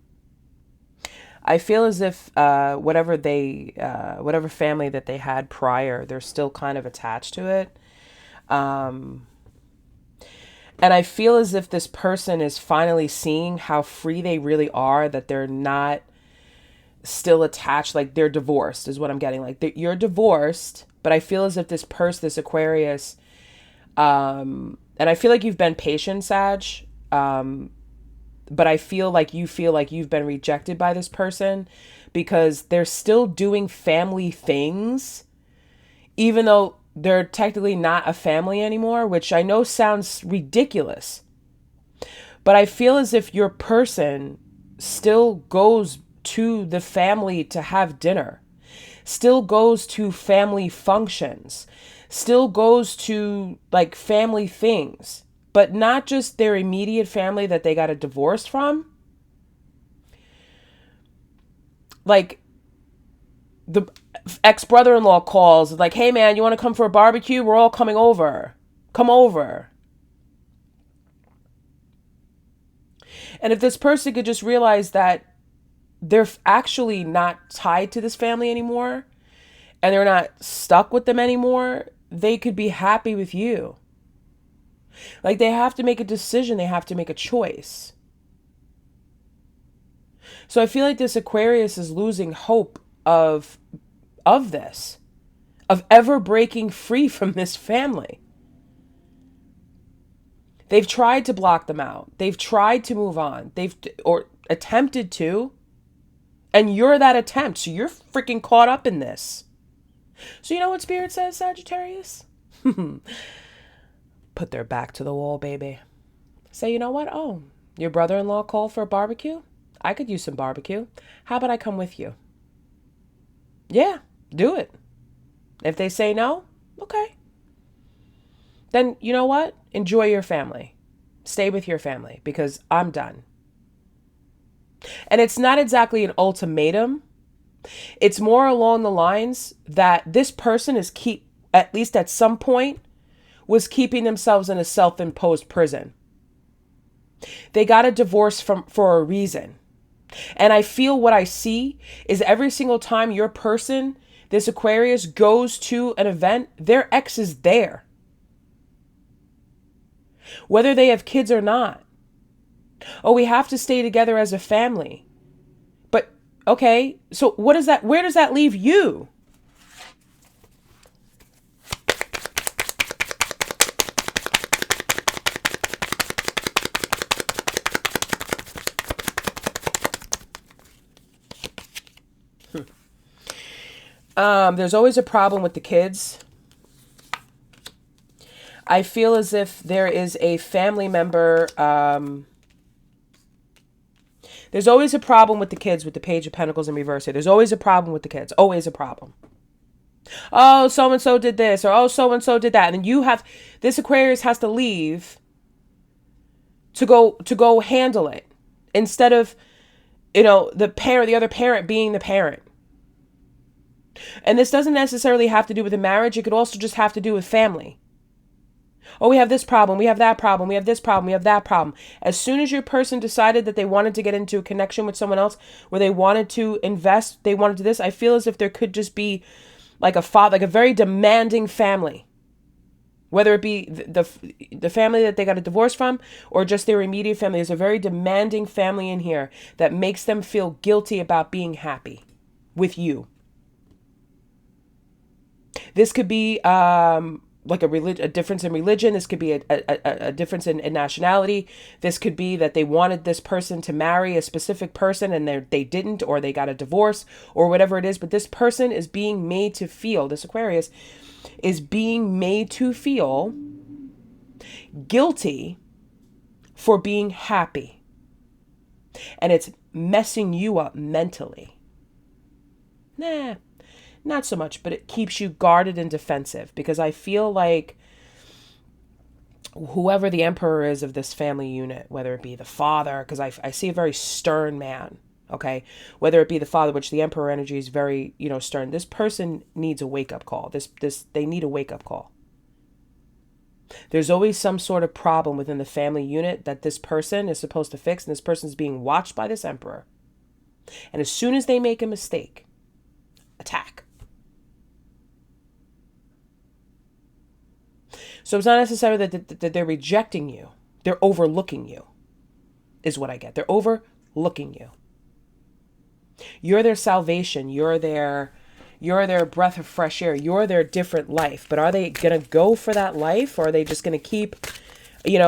I feel as if whatever family that they had prior, they're still kind of attached to it. And I feel as if this person is finally seeing how free they really are, that they're not still attached, like they're divorced is what I'm getting. Like you're divorced, but I feel as if this Aquarius, and I feel like you've been patient, Sag, but I feel like you've been rejected by this person because they're still doing family things, even though they're technically not a family anymore, which I know sounds ridiculous. But I feel as if your person still goes to the family to have dinner, still goes to family functions, still goes to like family things, but not just their immediate family that they got a divorce from. Like The ex-brother-in-law calls like, hey man, you want to come for a barbecue? We're all coming over. Come over. And if this person could just realize that they're actually not tied to this family anymore and they're not stuck with them anymore, they could be happy with you. Like, they have to make a decision. They have to make a choice. So I feel like this Aquarius is losing hope of this, of ever breaking free from this family. They've tried to block them out. They've tried to move on. Or attempted to. And you're that attempt. So you're freaking caught up in this. So you know what Spirit says, Sagittarius? Put their back to the wall, baby. Say, you know what? Oh, your brother-in-law called for a barbecue? I could use some barbecue. How about I come with you? Yeah, do it. If they say no, okay. Then you know what? Enjoy your family. Stay with your family because I'm done. And it's not exactly an ultimatum. It's more along the lines that this person is at least at some point, was keeping themselves in a self-imposed prison. They got a divorce for a reason. And I feel what I see is every single time your person, this Aquarius, goes to an event, their ex is there. Whether they have kids or not. Oh, we have to stay together as a family. But, okay, so where does that leave you? There's always a problem with the kids. I feel as if there is a family member. There's always a problem with the kids with the Page of Pentacles in reverse here. There's always a problem with the kids. Always a problem. Oh, so-and-so did this, or oh, so-and-so did that. And then this Aquarius has to leave to go handle it. Instead of, the other parent being the parent. And this doesn't necessarily have to do with a marriage. It could also just have to do with family. Oh, we have this problem. We have that problem. We have this problem. We have that problem. As soon as your person decided that they wanted to get into a connection with someone else where they wanted to invest, they wanted to this, I feel as if there could just be like a very demanding family. Whether it be the family that they got a divorce from or just their immediate family. There's a very demanding family in here that makes them feel guilty about being happy with you. This could be like a difference in religion. This could be a difference in nationality. This could be that they wanted this person to marry a specific person and they didn't, or they got a divorce or whatever it is. But this person is being made to feel, this Aquarius is being made to feel guilty for being happy. And it's messing you up mentally. Nah. Not so much, but it keeps you guarded and defensive because I feel like whoever the emperor is of this family unit, whether it be the father, because I see a very stern man, okay? Whether it be the father, which the emperor energy is very, stern. This person needs a wake-up call. They need a wake-up call. There's always some sort of problem within the family unit that this person is supposed to fix, and this person is being watched by this emperor. And as soon as they make a mistake, attack. So it's not necessarily that they're rejecting you. They're overlooking you, is what I get. They're overlooking you. You're their salvation. You're their breath of fresh air. You're their different life. But are they going to go for that life? Or are they just going to keep,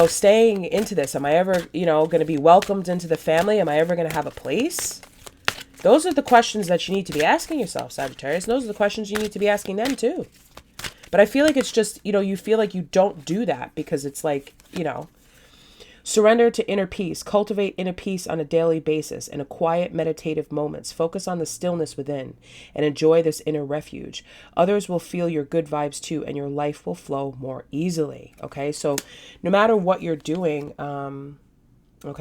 staying into this? Am I ever, going to be welcomed into the family? Am I ever going to have a place? Those are the questions that you need to be asking yourself, Sagittarius. Those are the questions you need to be asking them too. But I feel like it's just, you feel like you don't do that because it's like, surrender to inner peace. Cultivate inner peace on a daily basis in a quiet, meditative moments. Focus on the stillness within and enjoy this inner refuge. Others will feel your good vibes too, and your life will flow more easily. Okay, so no matter what you're doing,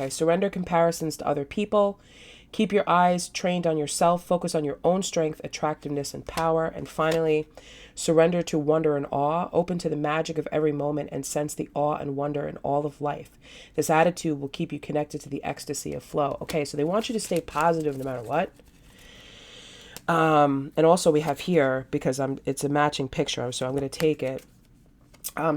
surrender comparisons to other people. Keep your eyes trained on yourself. Focus on your own strength, attractiveness, and power. And finally, surrender to wonder and awe. Open to the magic of every moment and sense the awe and wonder in all of life. This attitude will keep you connected to the ecstasy of flow. Okay, so they want you to stay positive no matter what. And also we have here, because it's a matching picture, so I'm going to take it.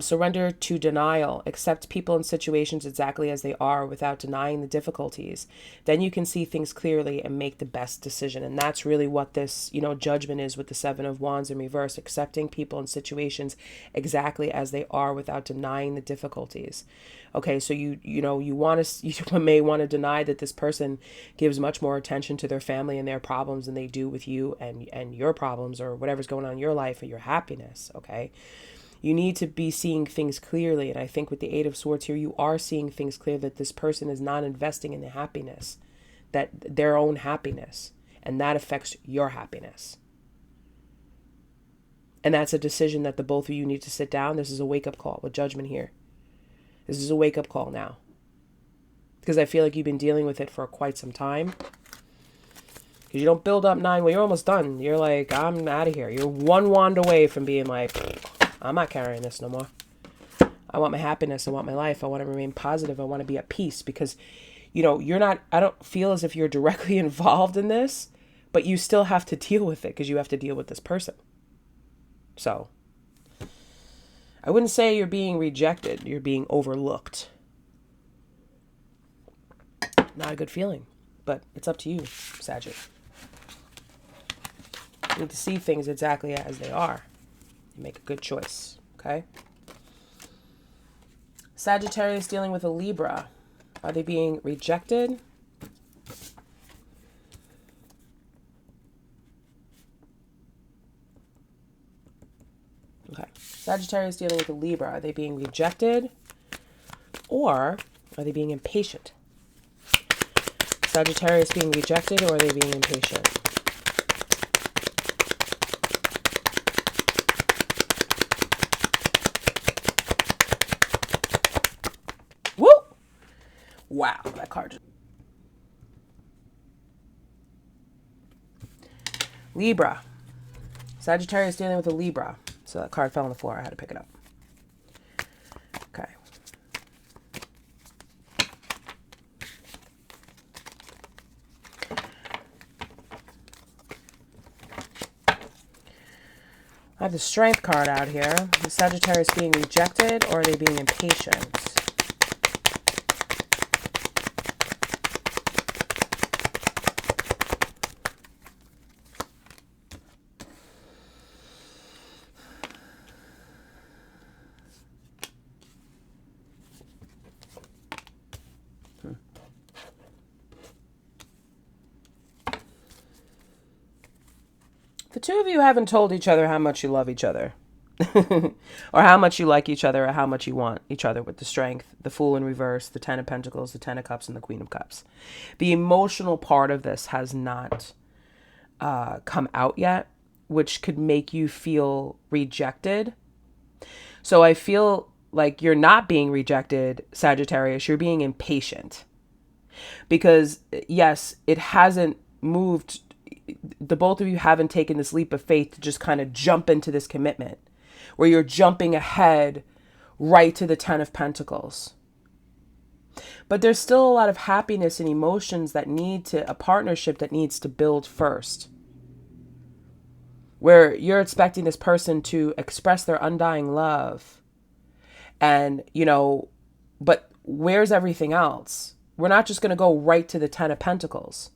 Surrender to denial. Accept people and situations exactly as they are without denying the difficulties. Then you can see things clearly and make the best decision. And that's really what this, judgment is with the Seven of Wands in reverse. Accepting people and situations exactly as they are without denying the difficulties. Okay, so you may want to deny that this person gives much more attention to their family and their problems than they do with you and your problems or whatever's going on in your life or your happiness. Okay. You need to be seeing things clearly. And I think with the Eight of Swords here, you are seeing things clear that this person is not investing in the happiness, that their own happiness, and that affects your happiness. And that's a decision that the both of you need to sit down. This is a wake-up call with Judgment here. This is a wake-up call now. Because I feel like you've been dealing with it for quite some time. Because you don't build up 9. Well, you're almost done. You're like, I'm out of here. You're one wand away from being like, I'm not carrying this no more. I want my happiness. I want my life. I want to remain positive. I want to be at peace because, I don't feel as if you're directly involved in this, but you still have to deal with it because you have to deal with this person. So I wouldn't say you're being rejected. You're being overlooked. Not a good feeling, but it's up to you, Sagittarius. You need to see things exactly as they are. You make a good choice, okay? Sagittarius dealing with a Libra. Are they being rejected? Okay. Sagittarius dealing with a Libra. Are they being rejected? Or are they being impatient? Sagittarius being rejected or are they being impatient? Wow, that card. Libra. Sagittarius dealing with a Libra. So that card fell on the floor. I had to pick it up. Okay. I have the Strength card out here. Is Sagittarius being rejected or are they being impatient? The two of you haven't told each other how much you love each other or how much you like each other or how much you want each other with the Strength, the Fool in reverse, the Ten of Pentacles, the Ten of Cups, and the Queen of Cups. The emotional part of this has not come out yet, which could make you feel rejected. So I feel like you're not being rejected, Sagittarius. You're being impatient because, yes, it hasn't moved. The both of you haven't taken this leap of faith to just kind of jump into this commitment where you're jumping ahead right to the Ten of Pentacles. But there's still a lot of happiness and emotions that a partnership that needs to build first. Where you're expecting this person to express their undying love. And, but where's everything else? We're not just going to go right to the Ten of Pentacles.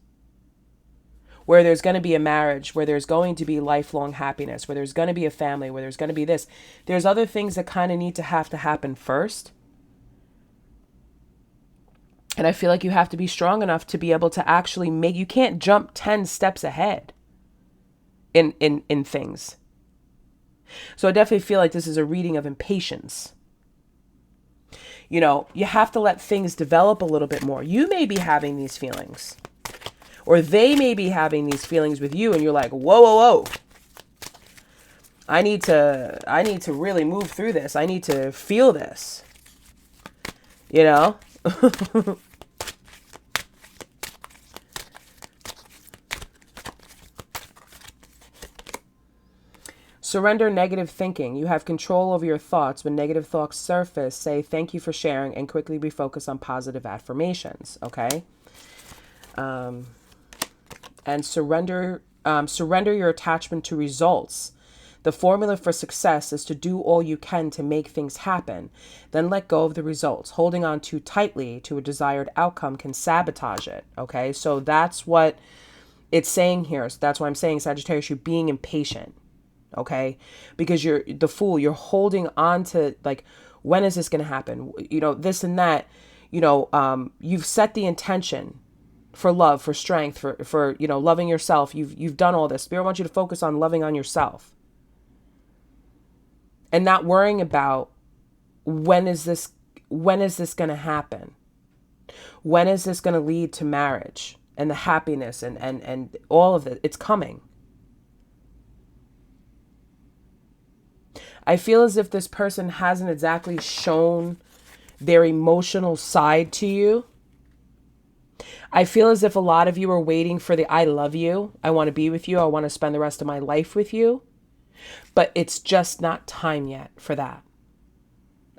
Where there's going to be a marriage, where there's going to be lifelong happiness, where there's going to be a family, where there's going to be this. There's other things that kind of need to happen first. And I feel like you have to be strong enough to be able to actually you can't jump 10 steps ahead in things. So I definitely feel like this is a reading of impatience. You have to let things develop a little bit more. You may be having these feelings. Or they may be having these feelings with you and you're like, whoa, whoa, whoa. I need to really move through this. I need to feel this. Surrender negative thinking. You have control over your thoughts. When negative thoughts surface, say thank you for sharing and quickly refocus on positive affirmations. Okay. And surrender your attachment to results. The formula for success is to do all you can to make things happen, then let go of the results. Holding on too tightly to a desired outcome can sabotage it. Okay, so that's what it's saying here. So that's why I'm saying, Sagittarius, you're being impatient. Okay, because you're the fool. You're holding on to, like, when is this going to happen? You know, this and that. You know, you've set the intention for love, for strength, for you know, loving yourself. You've done all this. Spirit wants you to focus on loving on yourself. And not worrying about when is this going to happen? When is this going to lead to marriage and the happiness and all of it? It's coming. I feel as if this person hasn't exactly shown their emotional side to you. I feel as if a lot of you are waiting for the I love you, I want to be with you, I want to spend the rest of my life with you. But it's just not time yet for that.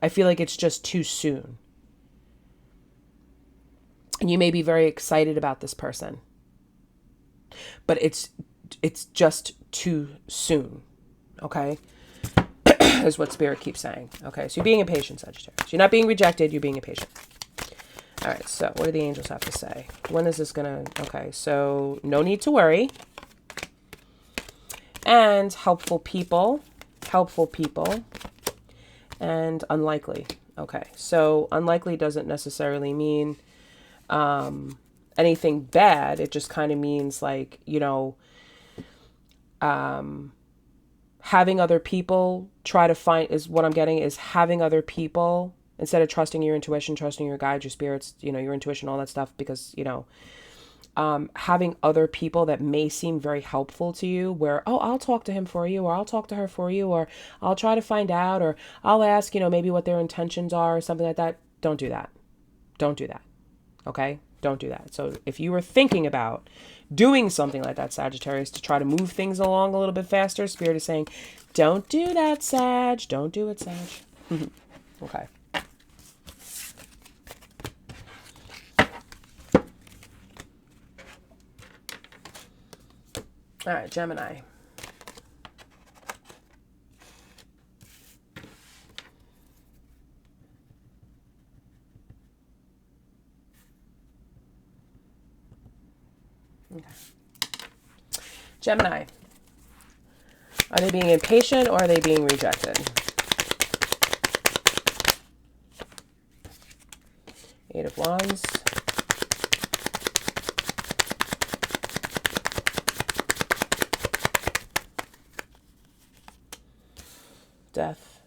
I feel like it's just too soon. And you may be very excited about this person, but it's just too soon. Okay? Is what Spirit keeps saying. Okay, so you're being impatient, Sagittarius. You're not being rejected, you're being impatient. All right, so what do the angels have to say? When is this gonna... Okay, so no need to worry. And helpful people, and unlikely. Okay, so unlikely doesn't necessarily mean anything bad. It just kind of means, like, you know, having other people try to find, is what I'm getting, is having other people, instead of trusting your intuition, trusting your guides, your spirits, you know, your intuition, all that stuff, because, you know, having other people that may seem very helpful to you, where, oh, I'll talk to him for you, or I'll talk to her for you, or I'll try to find out, or I'll ask, you know, maybe what their intentions are, or something like that. Don't do that. Don't do that. Okay? Don't do that. So if you were thinking about doing something like that, Sagittarius, to try to move things along a little bit faster, Spirit is saying, don't do that, Sag. Don't do it, Sag. Okay. All right, Gemini. Okay. Gemini. Are they being impatient or are they being rejected? Eight of Wands. Death.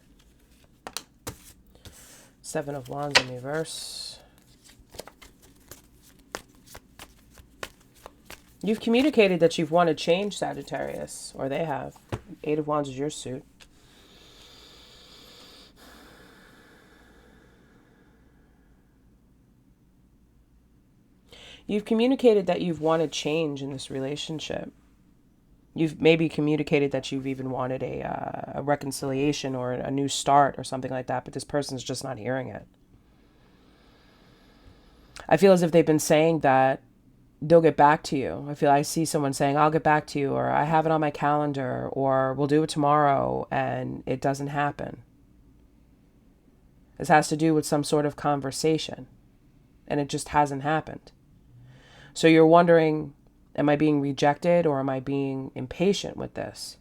Seven of Wands in reverse. You've communicated that you've wanted change, Sagittarius, or they have. Eight of Wands is your suit. You've communicated that you've wanted change in this relationship. You've maybe communicated that you've even wanted a reconciliation or a new start or something like that, but this person's just not hearing it. I feel as if they've been saying that they'll get back to you. I see someone saying, I'll get back to you, or I have it on my calendar, or we'll do it tomorrow, and it doesn't happen. This has to do with some sort of conversation, and it just hasn't happened. So you're wondering, am I being rejected or am I being impatient with this?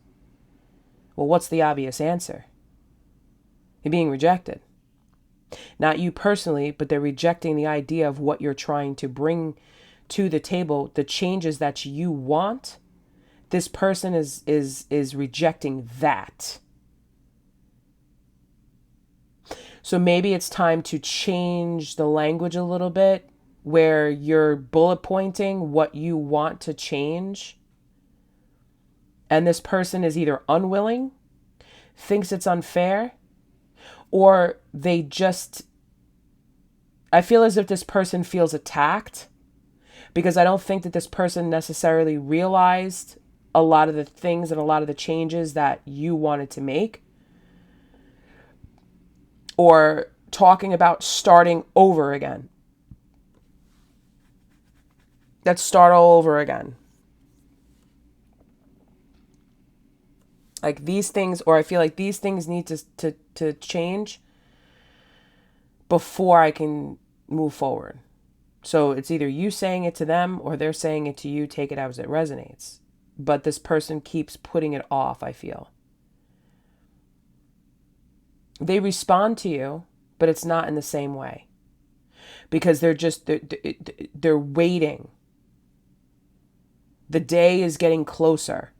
Well, what's the obvious answer? You're being rejected. Not you personally, but they're rejecting the idea of what you're trying to bring to the table, the changes that you want. This person is rejecting that. So maybe it's time to change the language a little bit, where you're bullet pointing what you want to change. And this person is either unwilling, thinks it's unfair, or they just, I feel as if this person feels attacked, because I don't think that this person necessarily realized a lot of the things and a lot of the changes that you wanted to make, or talking about starting over again. Let's start all over again. Like these things, or I feel like these things need to change before I can move forward. So it's either you saying it to them or they're saying it to you. Take it as it resonates. But this person keeps putting it off, I feel. They respond to you, but it's not in the same way. Because they're waiting. The day is getting closer.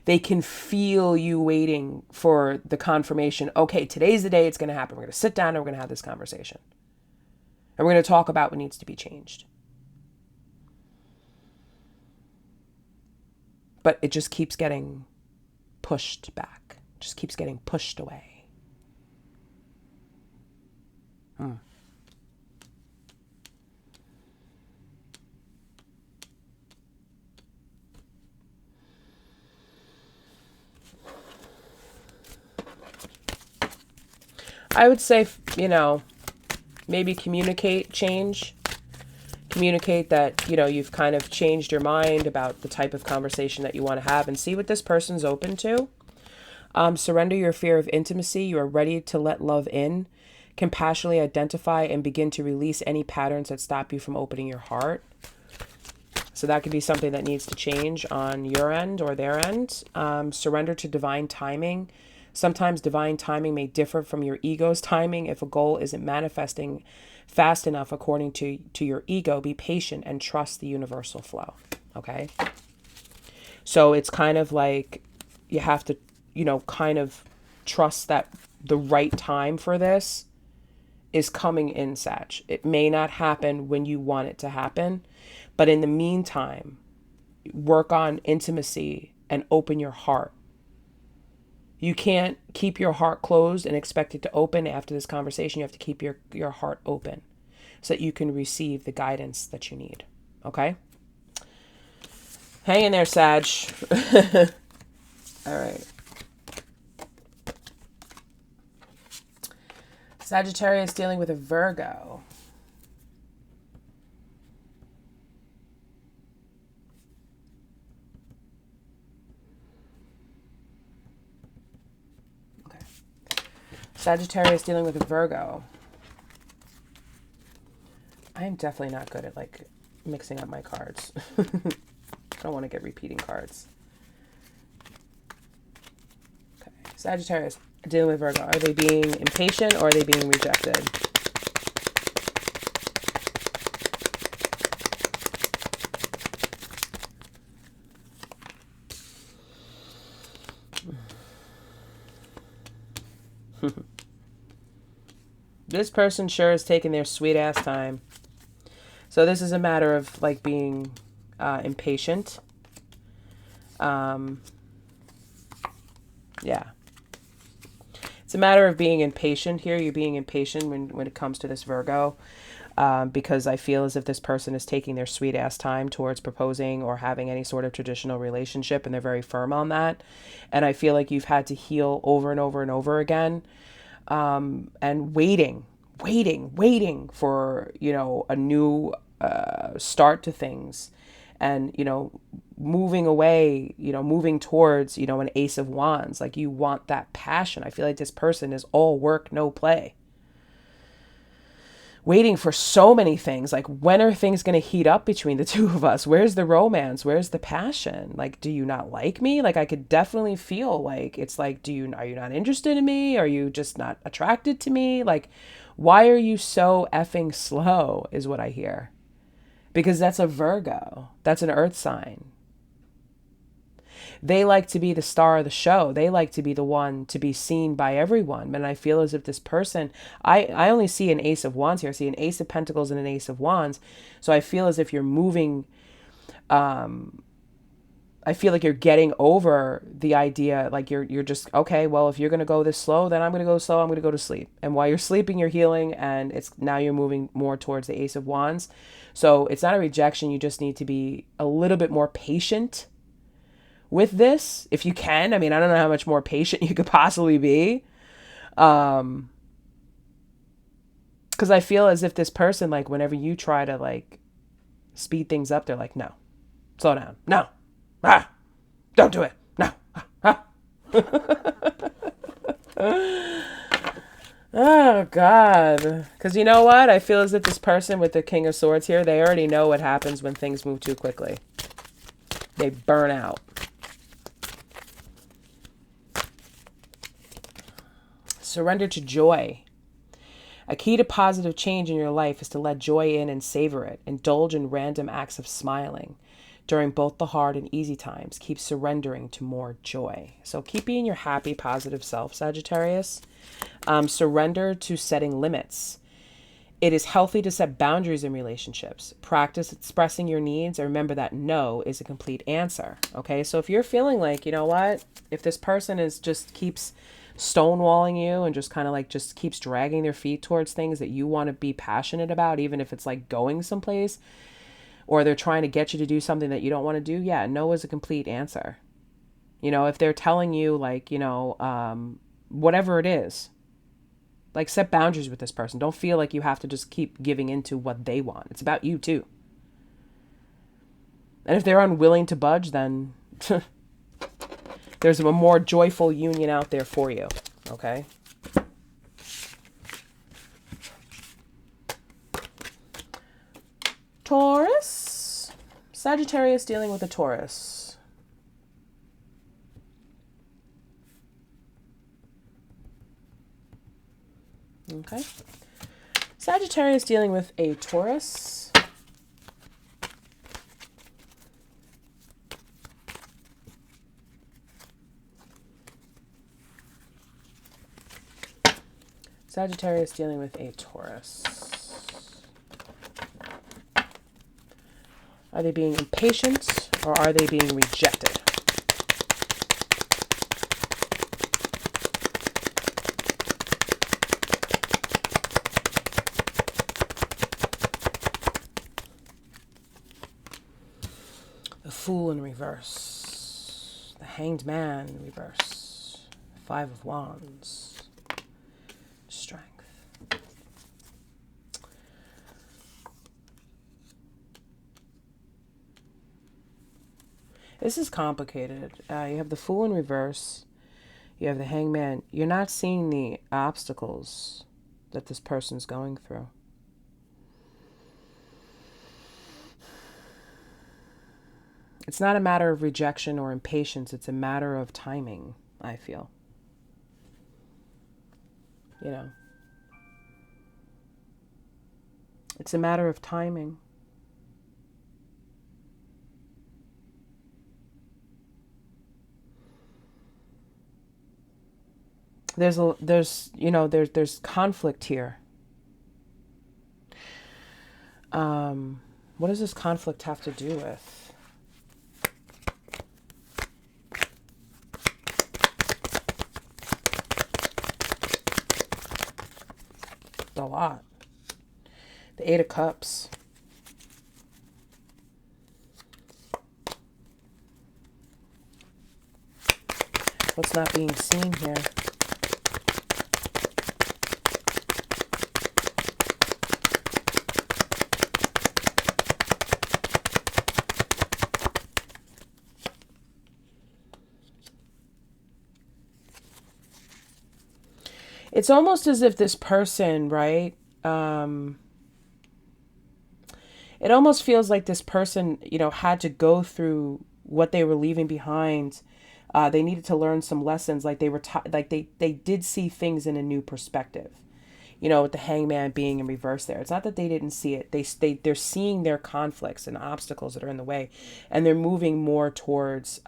They can feel you waiting for the confirmation. Okay, today's the day it's going to happen. We're going to sit down and we're going to have this conversation. And we're going to talk about what needs to be changed. But it just keeps getting pushed back. Just keeps getting pushed away. I would say, maybe communicate change. Communicate that, you've kind of changed your mind about the type of conversation that you want to have and see what this person's open to. Surrender your fear of intimacy. You are ready to let love in. Compassionately identify and begin to release any patterns that stop you from opening your heart. So that could be something that needs to change on your end or their end. Surrender to divine timing. Sometimes divine timing may differ from your ego's timing. If a goal isn't manifesting fast enough according to your ego, be patient and trust the universal flow. Okay? So it's kind of like you have to, kind of trust that the right time for this is coming in, Sag. It may not happen when you want it to happen, but in the meantime, work on intimacy and open your heart. You can't keep your heart closed and expect it to open after this conversation. You have to keep your heart open so that you can receive the guidance that you need. Okay? Hang in there, Sag. All right. Sagittarius dealing with a Virgo. Sagittarius dealing with a Virgo. I am definitely not good at mixing up my cards. I don't want to get repeating cards. Okay. Sagittarius dealing with Virgo. Are they being impatient or are they being rejected? This person sure is taking their sweet ass time. So this is a matter of being impatient. Yeah. It's a matter of being impatient here. You're being impatient when it comes to this Virgo. Because I feel as if this person is taking their sweet ass time towards proposing or having any sort of traditional relationship, and they're very firm on that. And I feel like you've had to heal over and over and over again. And waiting for, a new start to things, and, moving away, moving towards, an Ace of Wands. Like, you want that passion. I feel like this person is all work, no play. Waiting for so many things. Like, when are things going to heat up between the two of us? Where's the romance? Where's the passion? Like, do you not like me? Like, I could definitely feel like it's like, are you not interested in me? Are you just not attracted to me? Like, why are you so effing slow is what I hear. Because that's a Virgo. That's an earth sign. They like to be the star of the show. They like to be the one to be seen by everyone. And I feel as if this person, I only see an Ace of Wands here. I see an Ace of Pentacles and an Ace of Wands. So I feel as if you're moving, I feel like you're getting over the idea, like you're just, okay, well, if you're going to go this slow, then I'm going to go slow. I'm going to go to sleep. And while you're sleeping, you're healing. And now you're moving more towards the Ace of Wands. So it's not a rejection. You just need to be a little bit more patient with this, if you can. I mean, I don't know how much more patient you could possibly be. Because I feel as if this person, like, whenever you try to, like, speed things up, they're like, no, slow down. No. Don't do it. No. Oh, God. Because you know what? I feel as if this person with the King of Swords here, they already know what happens when things move too quickly. They burn out. Surrender to joy. A key to positive change in your life is to let joy in and savor it. Indulge in random acts of smiling. During both the hard and easy times, keep surrendering to more joy. So keep being your happy, positive self, Sagittarius. Surrender to setting limits. It is healthy to set boundaries in relationships. Practice expressing your needs, and remember that no is a complete answer. Okay, so if you're feeling like, you know what, if this person is just keeps stonewalling you and just kind of like just keeps dragging their feet towards things that you want to be passionate about, even if it's like going someplace, or they're trying to get you to do something that you don't want to do, yeah, no is a complete answer. You know, if they're telling you like, you know, whatever it is, like set boundaries with this person. Don't feel like you have to just keep giving into what they want. It's about you too. And if they're unwilling to budge, then there's a more joyful union out there for you. Okay. Taurus. Sagittarius dealing with a Taurus. Okay. Sagittarius dealing with a Taurus. Sagittarius dealing with a Taurus. Are they being impatient or are they being rejected? Fool in reverse, the Hanged Man in reverse, Five of Wands, Strength. This is complicated. You have the Fool in reverse, you have the Hanged Man. You're not seeing the obstacles that this person's going through. It's not a matter of rejection or impatience. It's a matter of timing, I feel. You know. It's a matter of timing. There's conflict here. What does this conflict have to do with? A lot. The Eight of Cups. What's not being seen here? It's almost as if this person, right? It almost feels like this person, you know, had to go through what they were leaving behind. They needed to learn some lessons. Like they were, they did see things in a new perspective. You know, with the Hangman being in reverse there. It's not that they didn't see it. They're seeing their conflicts and obstacles that are in the way, and they're moving more towards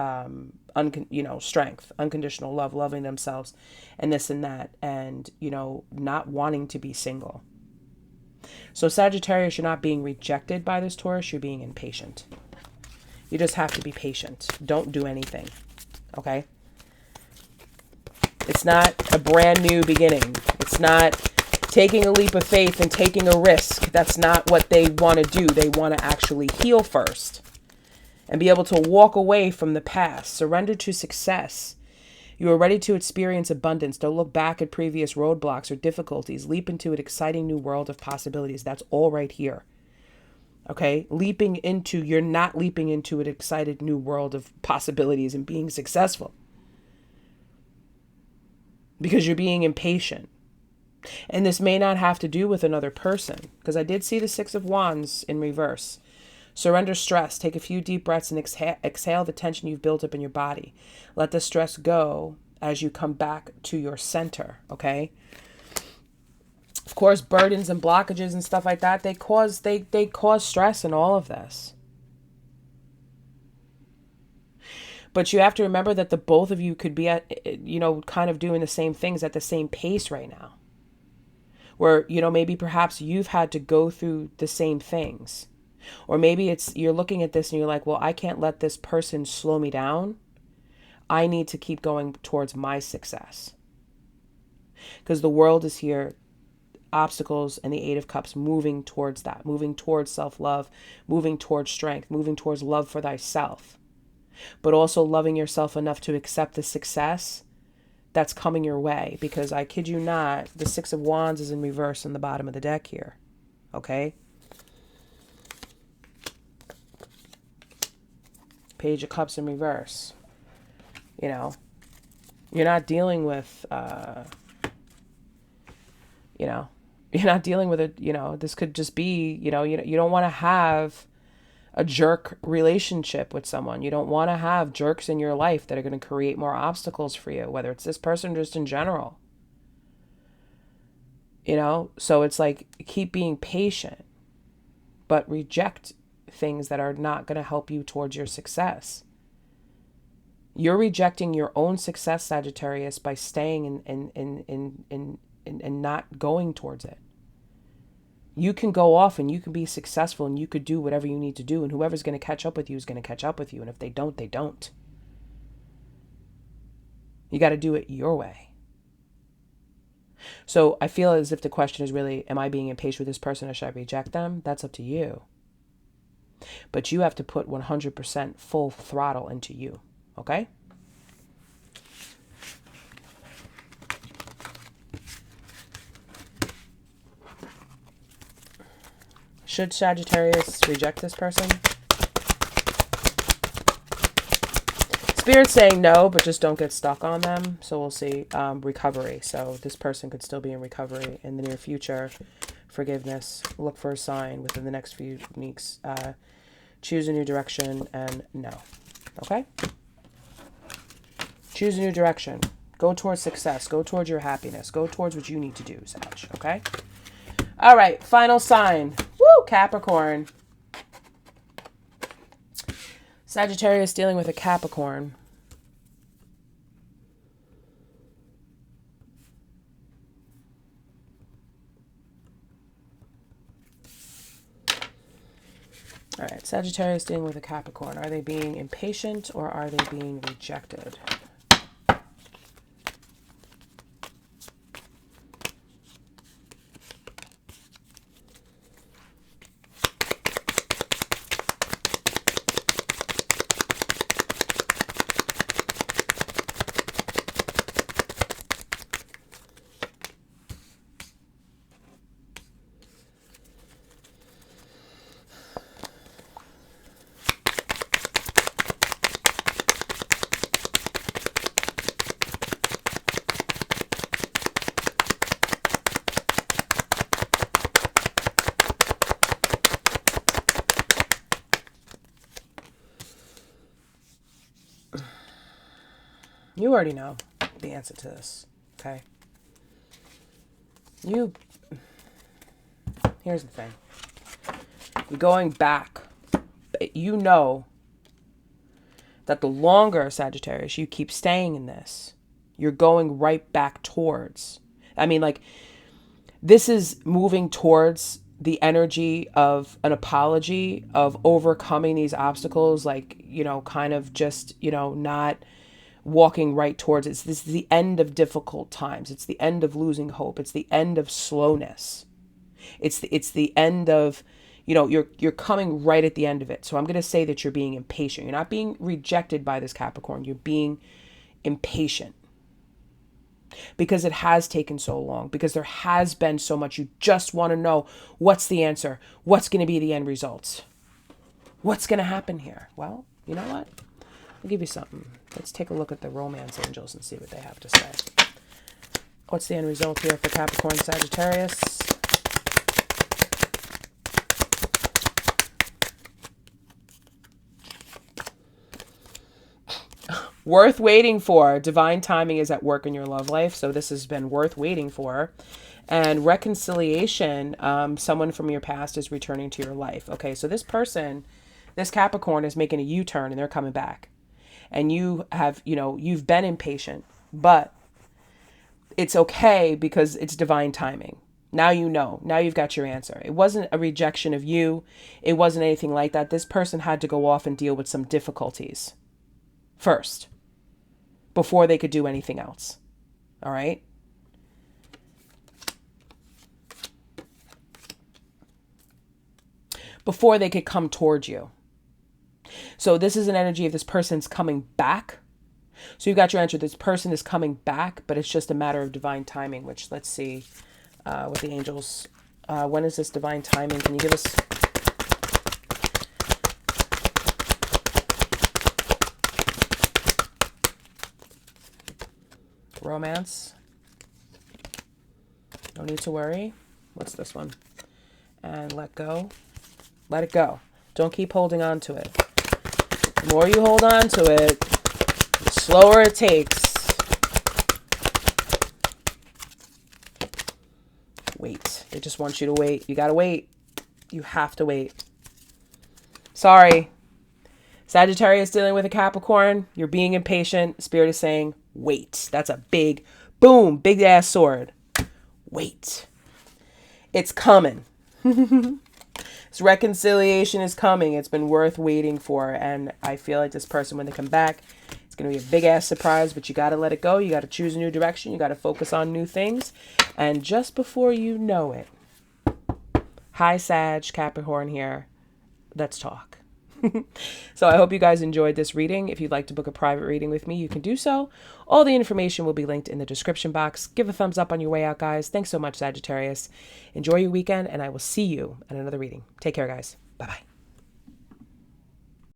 strength, unconditional love, loving themselves, and this and that, and not wanting to be single. So Sagittarius, you're not being rejected by this Taurus. You're being impatient. You just have to be patient. Don't do anything. Okay. It's not a brand new beginning. It's not taking a leap of faith and taking a risk. That's not what they want to do. They want to actually heal first. and be able to walk away from the past. Surrender to success. You are ready to experience abundance. Don't look back at previous roadblocks or difficulties. Leap into an exciting new world of possibilities. That's all right here. Okay? You're not leaping into an excited new world of possibilities and being successful. Because you're being impatient. And this may not have to do with another person, because I did see the Six of Wands in reverse. Surrender stress. Take a few deep breaths and exhale the tension you've built up in your body. Let the stress go as you come back to your center, okay? Of course, burdens and blockages and stuff like that, they cause stress in all of this. But you have to remember that the both of you could be at, kind of doing the same things at the same pace right now. Where, maybe perhaps you've had to go through the same things. Or maybe you're looking at this and you're like, well, I can't let this person slow me down. I need to keep going towards my success. Because the world is here, obstacles and the Eight of Cups, moving towards that, moving towards self-love, moving towards strength, moving towards love for thyself. But also loving yourself enough to accept the success that's coming your way. Because I kid you not, the Six of Wands is in reverse on the bottom of the deck here. Okay? Page of Cups in reverse. You're not dealing with, you're not dealing with it. This could just be, you don't want to have a jerk relationship with someone. You don't want to have jerks in your life that are going to create more obstacles for you, whether it's this person or just in general. So it's like, keep being patient, but reject things that are not going to help you towards your success. You're rejecting your own success, Sagittarius, by staying and not going towards it. You can go off and you can be successful and you could do whatever you need to do, and whoever's going to catch up with you is going to catch up with you. And if they don't, they don't. You got to do it your way. So I feel as if the question is really, am I being impatient with this person or should I reject them? That's up to you. But you have to put 100% full throttle into you. Okay? Should Sagittarius reject this person? Spirit's saying no, but just don't get stuck on them. So we'll see. Recovery. So this person could still be in recovery in the near future. Forgiveness. Look for a sign within the next few weeks. Choose a new direction and no. Okay? Choose a new direction. Go towards success. Go towards your happiness. Go towards what you need to do, Sag. Okay? All right. Final sign. Woo! Capricorn. Sagittarius dealing with a Capricorn. All right, Sagittarius dealing with a Capricorn. Are they being impatient or are they being rejected? You already know the answer to this, okay? Here's the thing. You're going back. You know that the longer, Sagittarius, you keep staying in this, you're going right back towards. This is moving towards the energy of an apology, of overcoming these obstacles, kind of just, not walking right towards it. This is the end of difficult times. It's the end of losing hope. It's the end of slowness. It's the end of, you're coming right at the end of it. So I'm going to say that you're being impatient. You're not being rejected by this Capricorn. You're being impatient because it has taken so long, because there has been so much. You just want to know what's the answer, what's going to be the end results, what's going to happen here. Well, you know what? I'll give you something. Let's take a look at the romance angels and see what they have to say. What's the end result here for Capricorn Sagittarius? Worth waiting for. Divine timing is at work in your love life. So this has been worth waiting for. And reconciliation, someone from your past is returning to your life. Okay, so this person, this Capricorn is making a U-turn and they're coming back. And you have, you've been impatient, but it's okay because it's divine timing. Now you know. Now you've got your answer. It wasn't a rejection of you. It wasn't anything like that. This person had to go off and deal with some difficulties first before they could do anything else. All right? Before they could come towards you. So this is an energy of this person's coming back. So you got your answer. This person is coming back, but it's just a matter of divine timing, which let's see with the angels. When is this divine timing? Can you give us... Romance. No need to worry. What's this one? And let go. Let it go. Don't keep holding on to it. The more you hold on to it, the slower it takes. Wait. They just want you to wait. You gotta wait. You have to wait. Sorry. Sagittarius dealing with a Capricorn. You're being impatient. Spirit is saying, wait. That's a big, boom, big ass sword. Wait. It's coming. This reconciliation is coming. It's been worth waiting for. And I feel like this person, when they come back, it's going to be a big ass surprise, but you got to let it go. You got to choose a new direction. You got to focus on new things. And just before you know it, hi Sag, Capricorn here. Let's talk. So I hope you guys enjoyed this reading. If you'd like to book a private reading with me, you can do so. All the information will be linked in the description box. Give a thumbs up on your way out, guys. Thanks so much, Sagittarius. Enjoy your weekend, and I will see you at another reading. Take care, guys. Bye-bye.